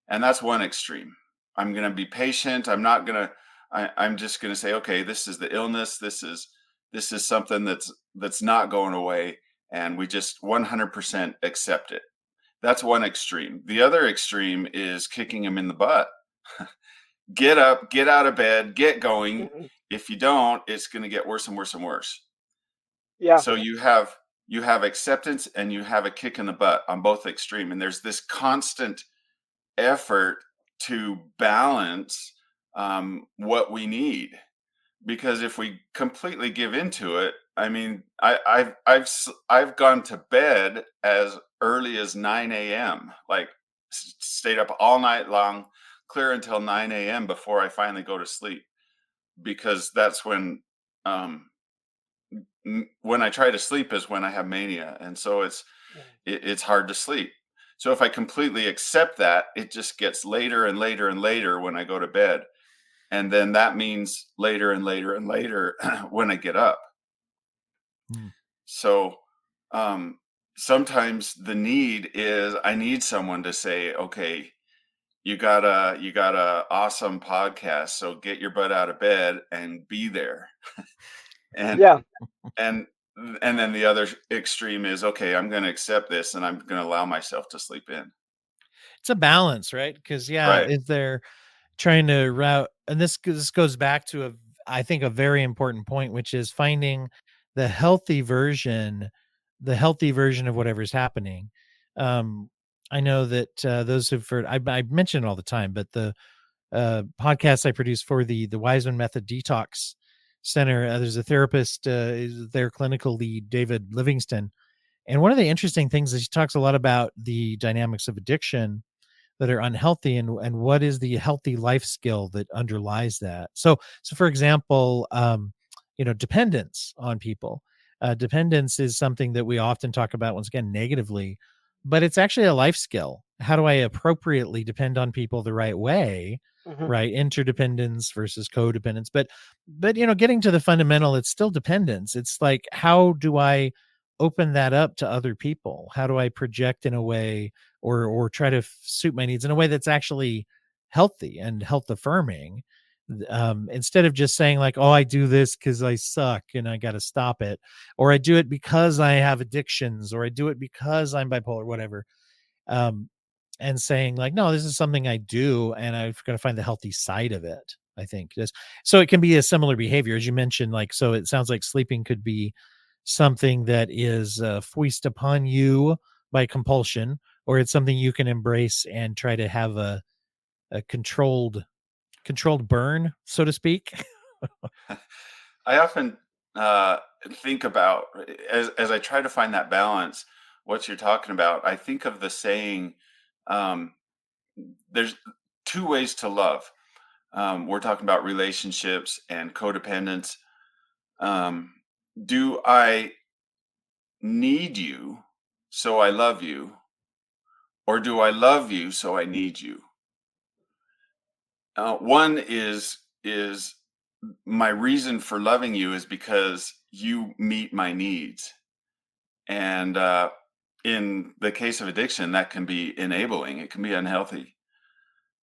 And that's one extreme. I'm going to be patient. I'm just going to say, okay, this is the illness. This is something that's not going away, and we just 100% accept it. That's one extreme. The other extreme is kicking him in the butt. Get up, get out of bed, get going. Hmm. If you don't, it's going to get worse and worse and worse. Yeah. So you have acceptance and you have a kick in the butt on both extreme, and there's this constant effort to balance what we need. Because if we completely give into it, I mean, I've gone to bed as early as 9 a.m. Like stayed up all night long, clear until 9 a.m. before I finally go to sleep, because that's um, when I try to sleep is when I have mania, and so it's hard to sleep. So if I completely accept that, it just gets later and later and later when I go to bed. And then that means later and later and later when I get up. mm. So um, sometimes the need is I need someone to say, okay, you got a awesome podcast, so get your butt out of bed and be there. And Yeah. and and then the other extreme is okay, I'm going to accept this and I'm going to allow myself to sleep in. It's a balance, right? Because yeah, Right. is there trying to route and this goes back to I think a very important point, which is finding the healthy version of whatever's happening. Um, I know that, those who've heard I mention it all the time, but the, podcast I produce for the Wiseman Method Detox Center, there's a therapist, is their clinical lead, David Livingston, and one of the interesting things is he talks a lot about the dynamics of addiction that are unhealthy and what is the healthy life skill that underlies that. So for example, dependence on people. Dependence is something that we often talk about once again negatively, but it's actually a life skill. How do I appropriately depend on people the right way? Hmm. Right, interdependence versus codependence, but getting to the fundamental, it's still dependence. It's like, how do I open that up to other people? How do I project in a way or try to suit my needs in a way that's actually healthy and health affirming, instead of just saying like, oh, I do this because I suck and I got to stop it, or I do it because I have addictions, or I do it because I'm bipolar, whatever. um, and saying like, no, this is something I do and I've got to find the healthy side of it. I think this, so it can be a similar behavior as you mentioned, like, so it sounds like sleeping could be something that is, foist upon you by compulsion, or it's something you can embrace and try to have a controlled burn, so to speak. I often uh, think about as I try to find that balance, what you're talking about. I think of the saying, um, "There's two ways to love. We're talking about relationships and codependence. Um, do I need you so I love you, or do I love you so I need you? One is my reason for loving you is because you meet my needs, and in the case of addiction, that can be enabling. It can be unhealthy.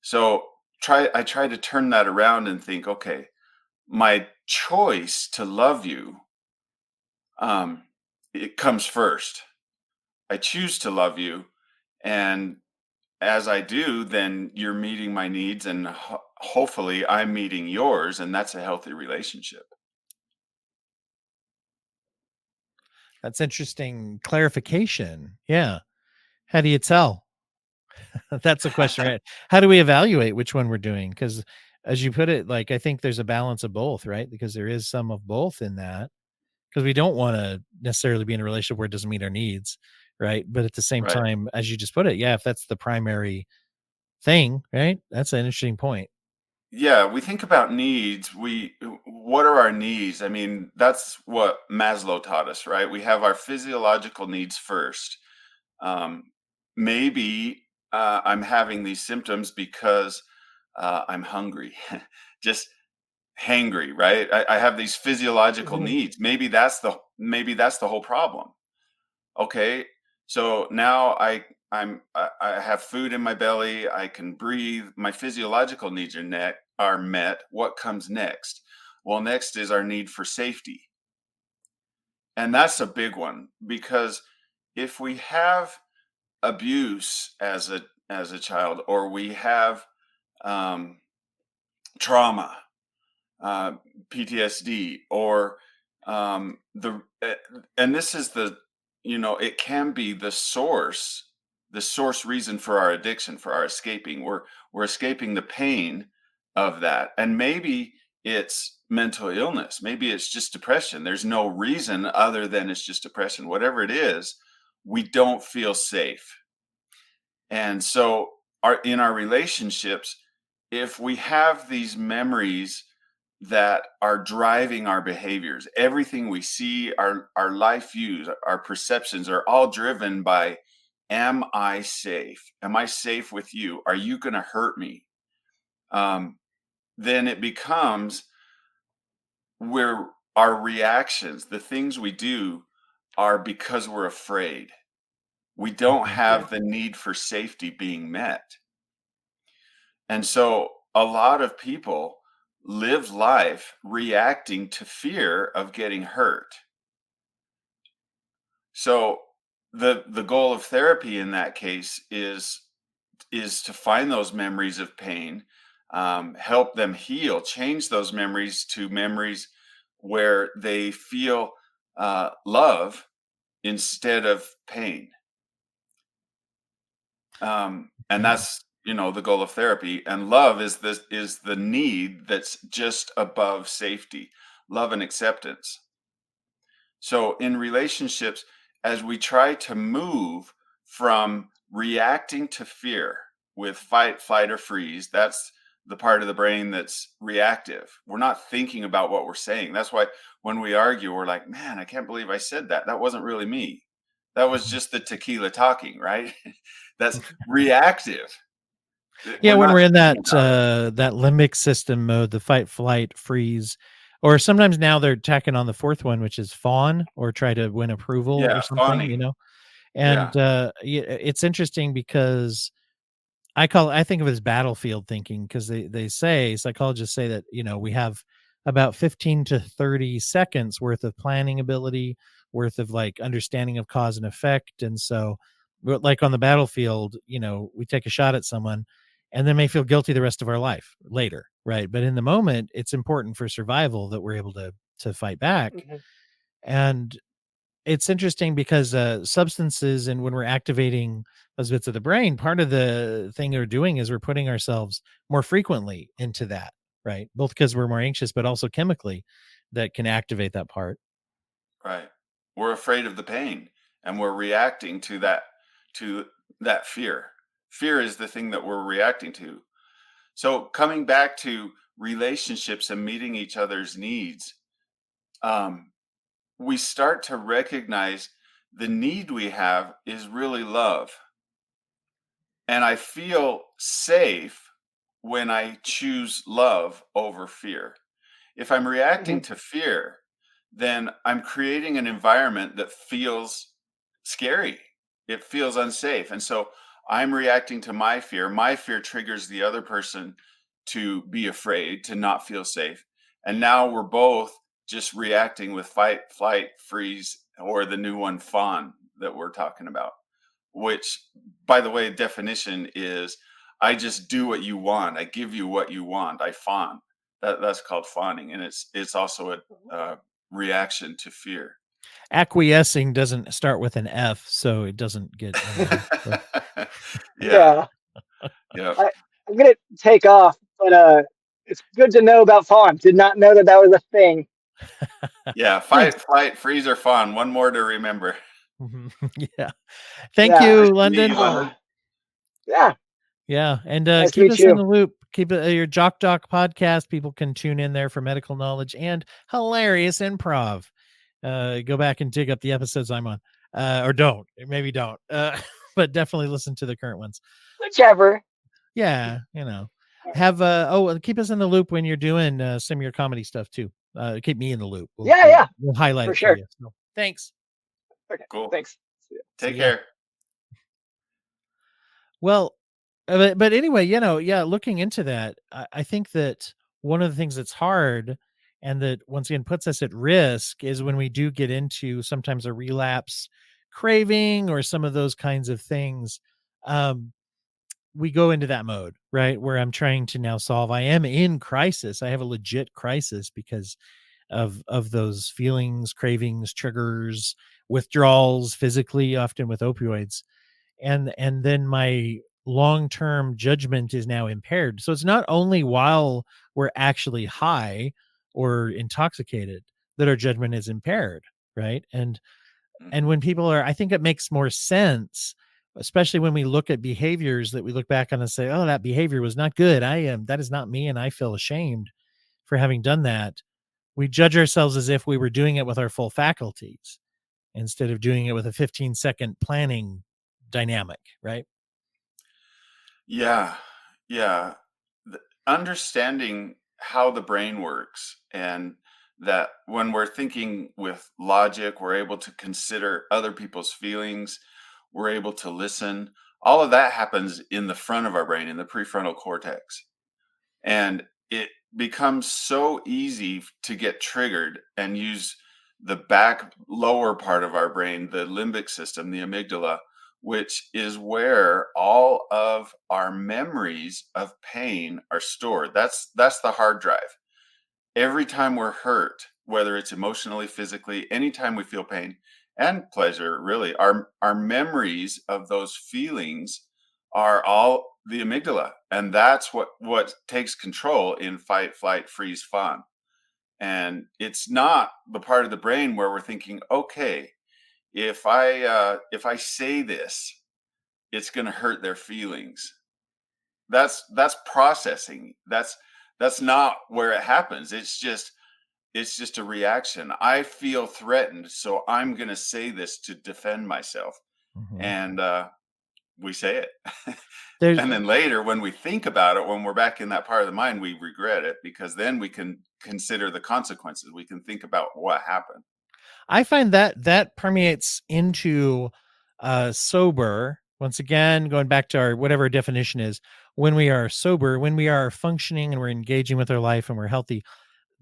So I try to turn that around and think, okay, my choice to love you, um, it comes first. I choose to love you, and as I do, then you're meeting my needs, and hopefully I'm meeting yours, and that's a healthy relationship. That's interesting clarification. Yeah. How do you tell? That's a question, right? How do we evaluate which one we're doing? Because as you put it, like, I think there's a balance of both, right? Because there is some of both in that. Because we don't wanna necessarily be in a relationship where it doesn't meet our needs, right? But at the same Right. time, as you just put it, yeah, if that's the primary thing, right? That's an interesting point. Yeah, we think about needs. What are our needs? I mean, that's what Maslow taught us, right? We have our physiological needs first. Um, maybe I'm having these symptoms because I'm hungry, just hangry, right? I have these physiological Hmm. needs. Maybe that's the whole problem. Okay, so now I have food in my belly. I can breathe. My physiological needs are met. What comes next? Well, next is our need for safety, and that's a big one because if we have abuse as a child, or we have um, trauma, uh, PTSD, or and this is it can be the source reason for our addiction, for our escaping. We're escaping the pain of that, and maybe it's mental illness, maybe it's just depression. There's no reason other than it's just depression. Whatever it is, we don't feel safe, and so in our relationships, if we have these memories that are driving our behaviors, everything we see, our life views, our perceptions are all driven by, am I safe? Am I safe with you? Are you going to hurt me? Um, then it becomes where our reactions, the things we do, are because we're afraid. We don't Mhm. Yeah. have the need for safety being met. And so a lot of people live life reacting to fear of getting hurt. So the goal of therapy in that case is to find those memories of pain, help them heal, change those memories to memories where they feel love instead of pain. And Okay. that's the goal of therapy. And love is the need that's just above safety, love and acceptance. So in relationships, as we try to move from reacting to fear with fight, flight, or freeze, that's the part of the brain that's reactive. We're not thinking about what we're saying. That's why when we argue, we're like, man, I can't believe I said that. That wasn't really me. That was Mhm. just the tequila talking, right? That's reactive. Yeah, We're when not we're in thinking that, about it. that limbic system mode, the fight, flight, freeze, or sometimes now they're tacking on the 4th one, which is fawn or try to win approval or Yeah, something, fawning. And, Yeah, it's interesting because I think of it as battlefield thinking because they say psychologists say that we have about 15 to 30 seconds worth of planning ability, worth of like understanding of cause and effect, and so like on the battlefield, we take a shot at someone and then may feel guilty the rest of our life later, right? But in the moment, it's important for survival that we're able to fight back, Hmm. and it's interesting because, substances and when we're activating those bits of the brain, part of the thing we're doing is we're putting ourselves more frequently into that, right? Both because 'cause we're more anxious, but also chemically that can activate that part. right. We're afraid of the pain, and we're reacting to that fear. Fear is the thing that we're reacting to. So coming back to relationships and meeting each other's needs, um, we start to recognize the need we have is really love. And I feel safe when I choose love over fear. If I'm reacting Hmm. to fear, then I'm creating an environment that feels scary. It feels unsafe. And so I'm reacting to my fear. My fear triggers the other person to be afraid, to not feel safe. And now we're both just reacting with fight, flight, freeze, or the new one, fawn, that we're talking about, which, by the way, definition is I just do what you want. I give you what you want. I fawn. That's called fawning, and it's also a reaction to fear. Acquiescing doesn't start with an F, so it doesn't get in there. So Yeah, Yeah. yeah, I'm gonna take off, but it's good to know about fawn. Did not know that that was a thing. yeah. thanks. Fight, flight, freeze, or fawn. One more to remember. Mhm. Yeah. Thank Yeah. Nice you, to meet you, London. London. Yeah. Yeah, and Nice to keep meet us in you. the loop. Keep your Jock Doc podcast. People can tune in there for medical knowledge and hilarious improv. Go back and dig up the episodes I'm on, or don't. Maybe don't. But definitely listen to the current ones. Whichever. Yeah, have and keep us in the loop when you're doing some of your comedy stuff too. Keep me in the loop. We'll Yeah. we'll, Yeah. we'll highlight For it for sure. you. So thanks. Okay. Cool. Thanks. See ya. See Take ya. care. Well, but anyway, yeah, looking into that, I think that one of the things that's hard and that once again puts us at risk is when we do get into sometimes a relapse craving or some of those kinds of things. Um, we go into that mode, right? Where I'm trying to now solve. I am in crisis. I have a legit crisis because of those feelings, cravings, triggers, withdrawals physically, often with opioids, and then my long-term judgment is now impaired. So it's not only while we're actually high or intoxicated that our judgment is impaired, right? And Mhm. when people are, I think it makes more sense, especially when we look at behaviors that we look back on and say, oh, that behavior was not good. That is not me, and I feel ashamed for having done that. We judge ourselves as if we were doing it with our full faculties instead of doing it with a 15-second planning dynamic, right? Yeah, yeah. Understanding how the brain works, and that when we're thinking with logic, we're able to consider other people's feelings, we're able to listen. All of that happens in the front of our brain, in the prefrontal cortex. And it becomes so easy to get triggered and use the back lower part of our brain, the limbic system, the amygdala, which is where all of our memories of pain are stored. That's the hard drive. Every time we're hurt, whether it's emotionally, physically, anytime we feel pain and pleasure, really, our memories of those feelings are all the amygdala. And that's what takes control in fight, flight, freeze, fawn. And it's not the part of the brain where we're thinking, okay, if I say this, it's going to hurt their feelings. That's processing. That's not where it happens. It's just a reaction. I feel threatened, so I'm going to say this to defend myself. Mhm. And we say it. There's And then later, when we think about it, when we're back in that part of the mind, we regret it, because then we can consider the consequences. We can think about what happened. I find that that permeates into sober. Once again, going back to our whatever definition is, when we are sober, when we are functioning and we're engaging with our life and we're healthy.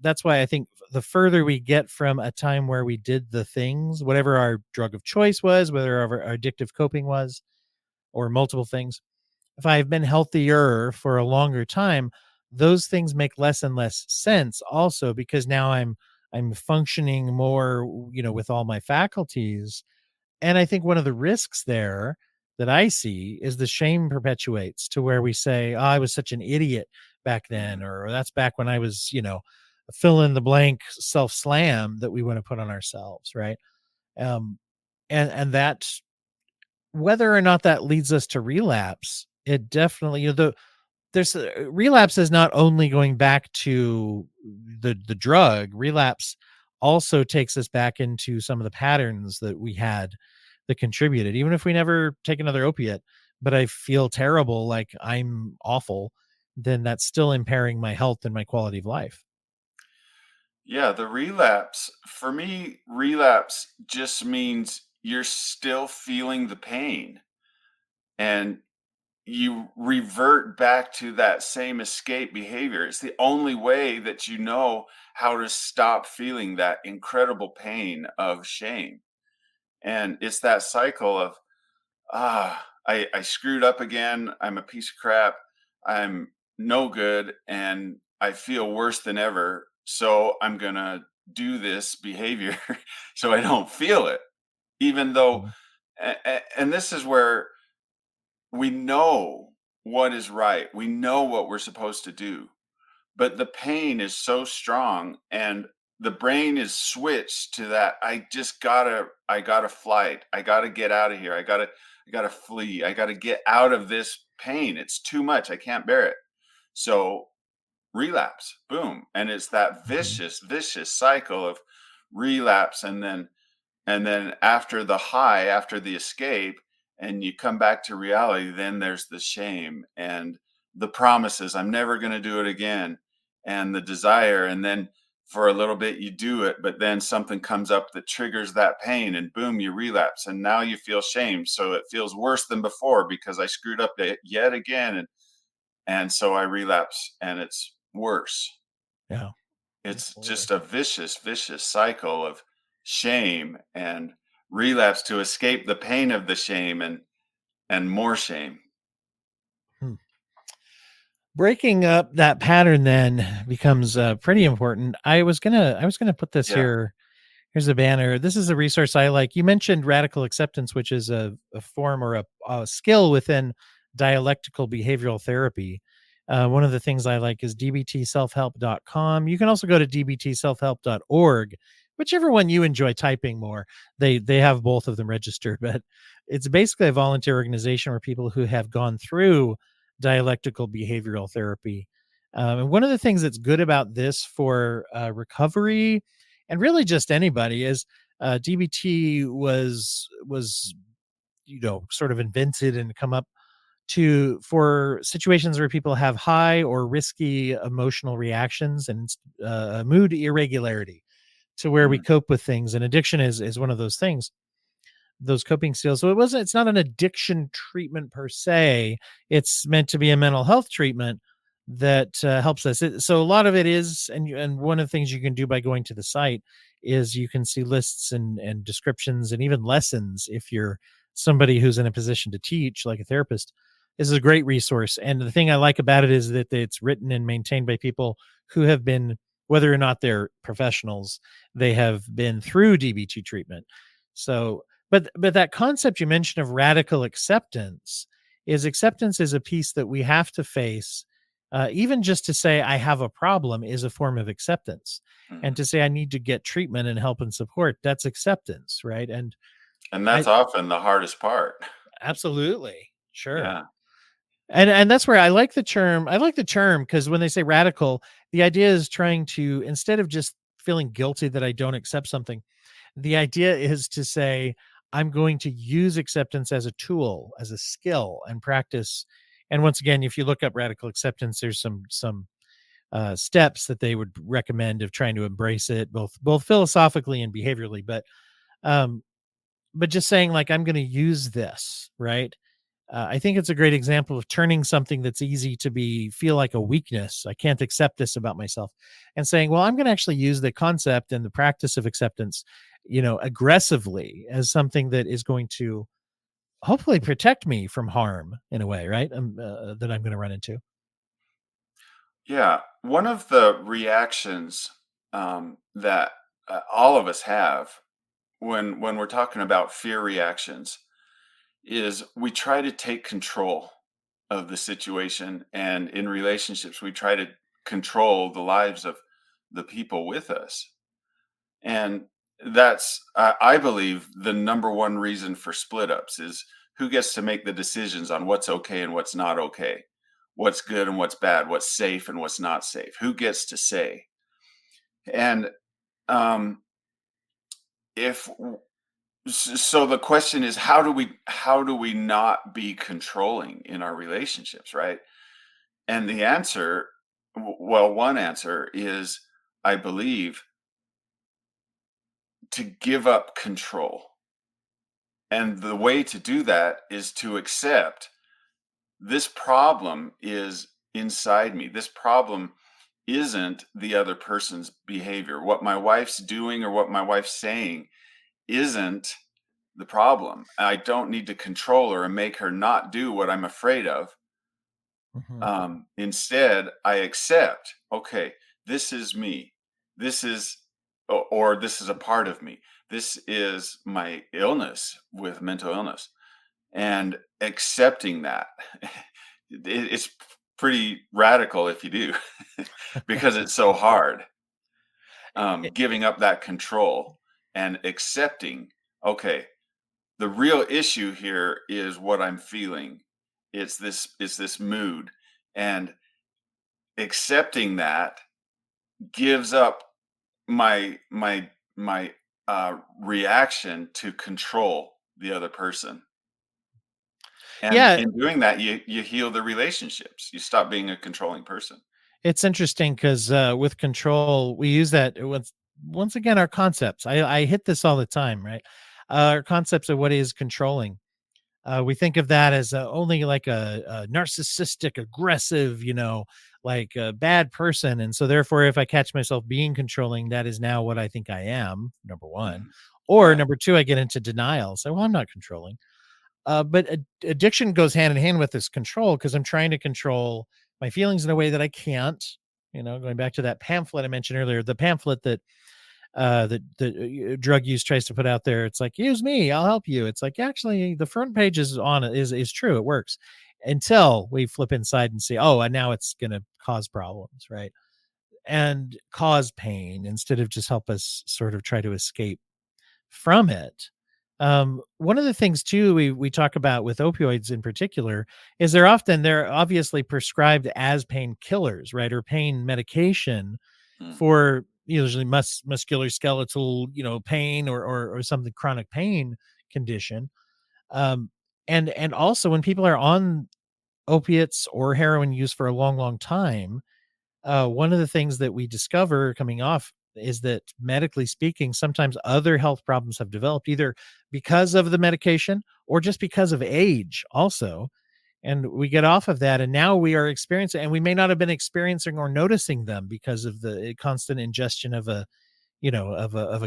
That's why I think the further we get from a time where we did the things, whatever our drug of choice was, whether our addictive coping was, or multiple things, if I've been healthier for a longer time, those things make less and less sense also because now I'm functioning more, with all my faculties. And I think one of the risks there that I see is the shame perpetuates to where we say, oh, I was such an idiot back then, Mhm. or that's back when I was, fill in the blank self slam that we want to put on ourselves. Right. Um, and that whether or not that leads us to relapse, it definitely, there's relapse is not only going back to the drug. Relapse also takes us back into some of the patterns that we had that contributed. Even if we never take another opiate, but I feel terrible, like I'm awful, then that's still impairing my health and my quality of life. Yeah, the relapse, for me, relapse just means you're still feeling the pain and you revert back to that same escape behavior. It's the only way that you know how to stop feeling that incredible pain of shame. And it's that cycle of, I screwed up again. I'm a piece of crap. I'm no good and I feel worse than ever. So I'm going to do this behavior so I don't feel it. Even though, Mhm. and this is where we know what is right, we know what we're supposed to do, but the pain is so strong and the brain is switched to that. I gotta flight, I gotta get out of here, I gotta flee, I gotta get out of this pain, it's too much, I can't bear it. So relapse, boom, and it's that Mhm. vicious cycle of relapse, and then after the high, after the escape, and you come back to reality, then there's the shame and the promises, I'm never going to do it again, and the desire. And then for a little bit, you do it, but then something comes up that triggers that pain, and boom, you relapse. And now you feel shame. So it feels worse than before because I screwed up yet again. And so I relapse, and it's worse. Yeah, It's absolutely. just a vicious cycle of shame and relapse to escape the pain of the shame and more shame. Hmm. Breaking up that pattern then becomes pretty important. I was gonna put this Yeah. here. Here's a banner. This is a resource I like. You mentioned radical acceptance, which is a form or a skill within dialectical behavioral therapy. One of the things I like is dbtselfhelp.com. You can also go to dbtselfhelp.org, whichever one you enjoy typing more. They have both of them registered, but it's basically a volunteer organization where people who have gone through dialectical behavioral therapy. And one of the things that's good about this for recovery and really just anybody is DBT was sort of invented and come up to for situations where people have high or risky emotional reactions and mood irregularity to where we Mm, cope with things, and addiction is one of those things, those coping skills. So it's not an addiction treatment per se. It's meant to be a mental health treatment that helps us. So a lot of it is, and one of the things you can do by going to the site is you can see lists and descriptions and even lessons if you're somebody who's in a position to teach, like a therapist. This is a great resource. And the thing I like about it is that it's written and maintained by people who have been, whether or not they're professionals, they have been through DBT treatment. So but that concept you mentioned of radical acceptance is a piece that we have to face. Even just to say I have a problem is a form of acceptance, and mhm. to say I need to get treatment and help and support, that's acceptance, right? And And I that's often the hardest part. absolutely sure. Yeah. And that's where I like the term because when they say radical, the idea is trying to, instead of just feeling guilty that I don't accept something, the idea is to say, I'm going to use acceptance as a tool, as a skill and practice. And once again, if you look up radical acceptance, there's some steps that they would recommend of trying to embrace it, both philosophically and behaviorally. Um, but just saying like I'm going to use this, right? I think it's a great example of turning something that's easy to be feel like a weakness. I can't accept this about myself, and saying, "Well, I'm going to actually use the concept and the practice of acceptance, aggressively as something that is going to hopefully protect me from harm in a way, right? That I'm going to run into." Yeah. One of the reactions that all of us have when we're talking about fear reactions is we try to take control of the situation, and in relationships we try to control the lives of the people with us. And that's, I believe, the number one reason for split ups is who gets to make the decisions on what's okay and what's not okay. what's good and what's bad, what's safe and what's not safe, who gets to say. And um, if so the question is, how do we not be controlling in our relationships, right? And the answer, well, one answer is, I believe, to give up control. And the way to do that is to accept this problem is inside me. This problem isn't the other person's behavior. What my wife's doing or what my wife's saying isn't the problem. I don't need to control her and make her not do what I'm afraid of. Hmm. Instead, I accept, okay, this is me. This is, or this is a part of me. This is my illness with mental illness, and accepting that. It's pretty radical if you do, because it's so hard. Giving up that control and accepting, okay, the real issue here is what I'm feeling. It's this mood, and accepting that gives up my reaction to control the other person. And Yeah, in doing that, you heal the relationships. You stop being a controlling person. it's interesting because with control, we use that once again our concepts. I hit this all the time, right? Our concepts of what is controlling. We think of that as only like a narcissistic, aggressive, like a bad person. And so, therefore, if I catch myself being controlling, that is now what I think I am, number one. Mhm. Or Right. number two, I get into denial. So, well, I'm not controlling. But addiction goes hand in hand with this control because I'm trying to control my feelings in a way that I can't. Going back to that pamphlet I mentioned earlier, the pamphlet that the drug use tries to put out there. It's like, use me, I'll help you. It's like, actually, the front page is on it is true, it works, until we flip inside and see, oh, and now it's going to cause problems, right? And cause pain instead of just help us sort of try to escape from it. One of the things too we talk about with opioids in particular is they're obviously prescribed as painkillers, right, or pain medication Mm. for usually muscular skeletal, pain or something chronic pain condition. Um, and also when people are on opiates or heroin use for a long, long time, one of the things that we discover coming off is that medically speaking, sometimes other health problems have developed either because of the medication or just because of age also. And we get off of that and now we are experiencing, and we may not have been experiencing or noticing them because of the constant ingestion of a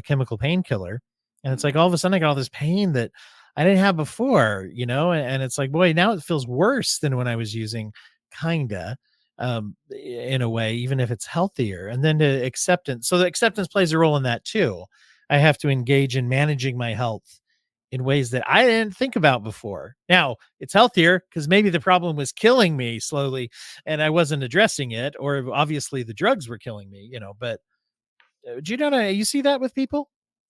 chemical painkiller. And it's like Mhm. all of a sudden I got all this pain that I didn't have before, and it's like, boy, now it feels worse than when I was using, kinda, in a way, even if it's healthier. And then the acceptance. So the acceptance plays a role in that too. I have to engage in managing my health in ways that I didn't think about before. Now, it's healthier because maybe the problem was killing me slowly and I wasn't addressing it, or obviously the drugs were killing me, but do you see that with people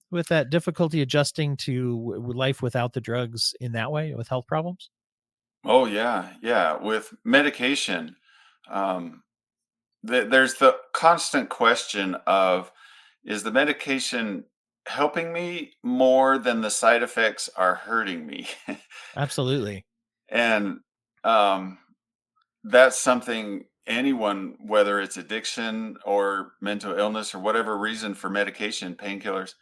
with that difficulty adjusting to life without the drugs in that way with health problems? Oh, yeah, yeah. With medication, um, there's the constant question of, is the medication helping me more than the side effects are hurting me? Absolutely. And um, that's something anyone, whether it's addiction or mental illness or whatever reason for medication, painkillers,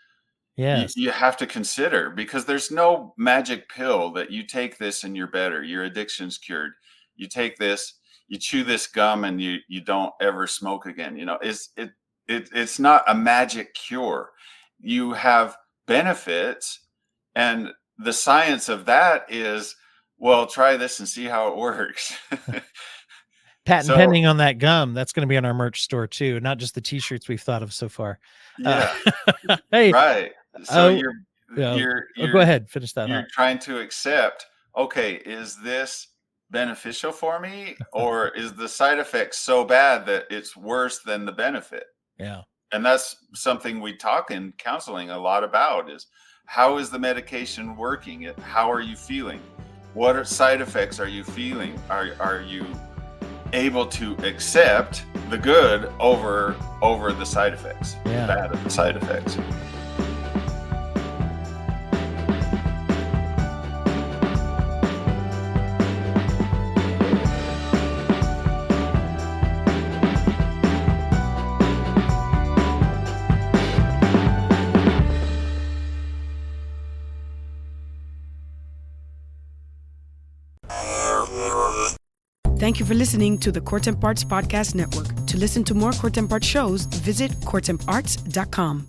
you, Yes. you have to consider, because there's no magic pill that you take this and you're better, your addiction's cured. You take this, you chew this gum and you don't ever smoke again. It's not a magic cure. You have benefits, and the science of that is, well, try this and see how it works. Patent So pending on that gum. That's going to be on our merch store too, not just the t-shirts we've thought of so far. Uh, yeah. hey, Right. So oh, you're yeah. you're Oh, go you're ahead. Finish that you're thought. trying to accept, okay, is this beneficial for me, or is the side effect so bad that it's worse than the benefit? Yeah. And that's something we talk in counseling a lot about, is how is the medication working? How are you feeling? What side effects are you feeling? Are you able to accept the good over the side effects, the bad of the side effects. Thank you for listening to the Courtemp Arts Podcast Network. To listen to more Courtemp Arts shows, visit courtemparts.com.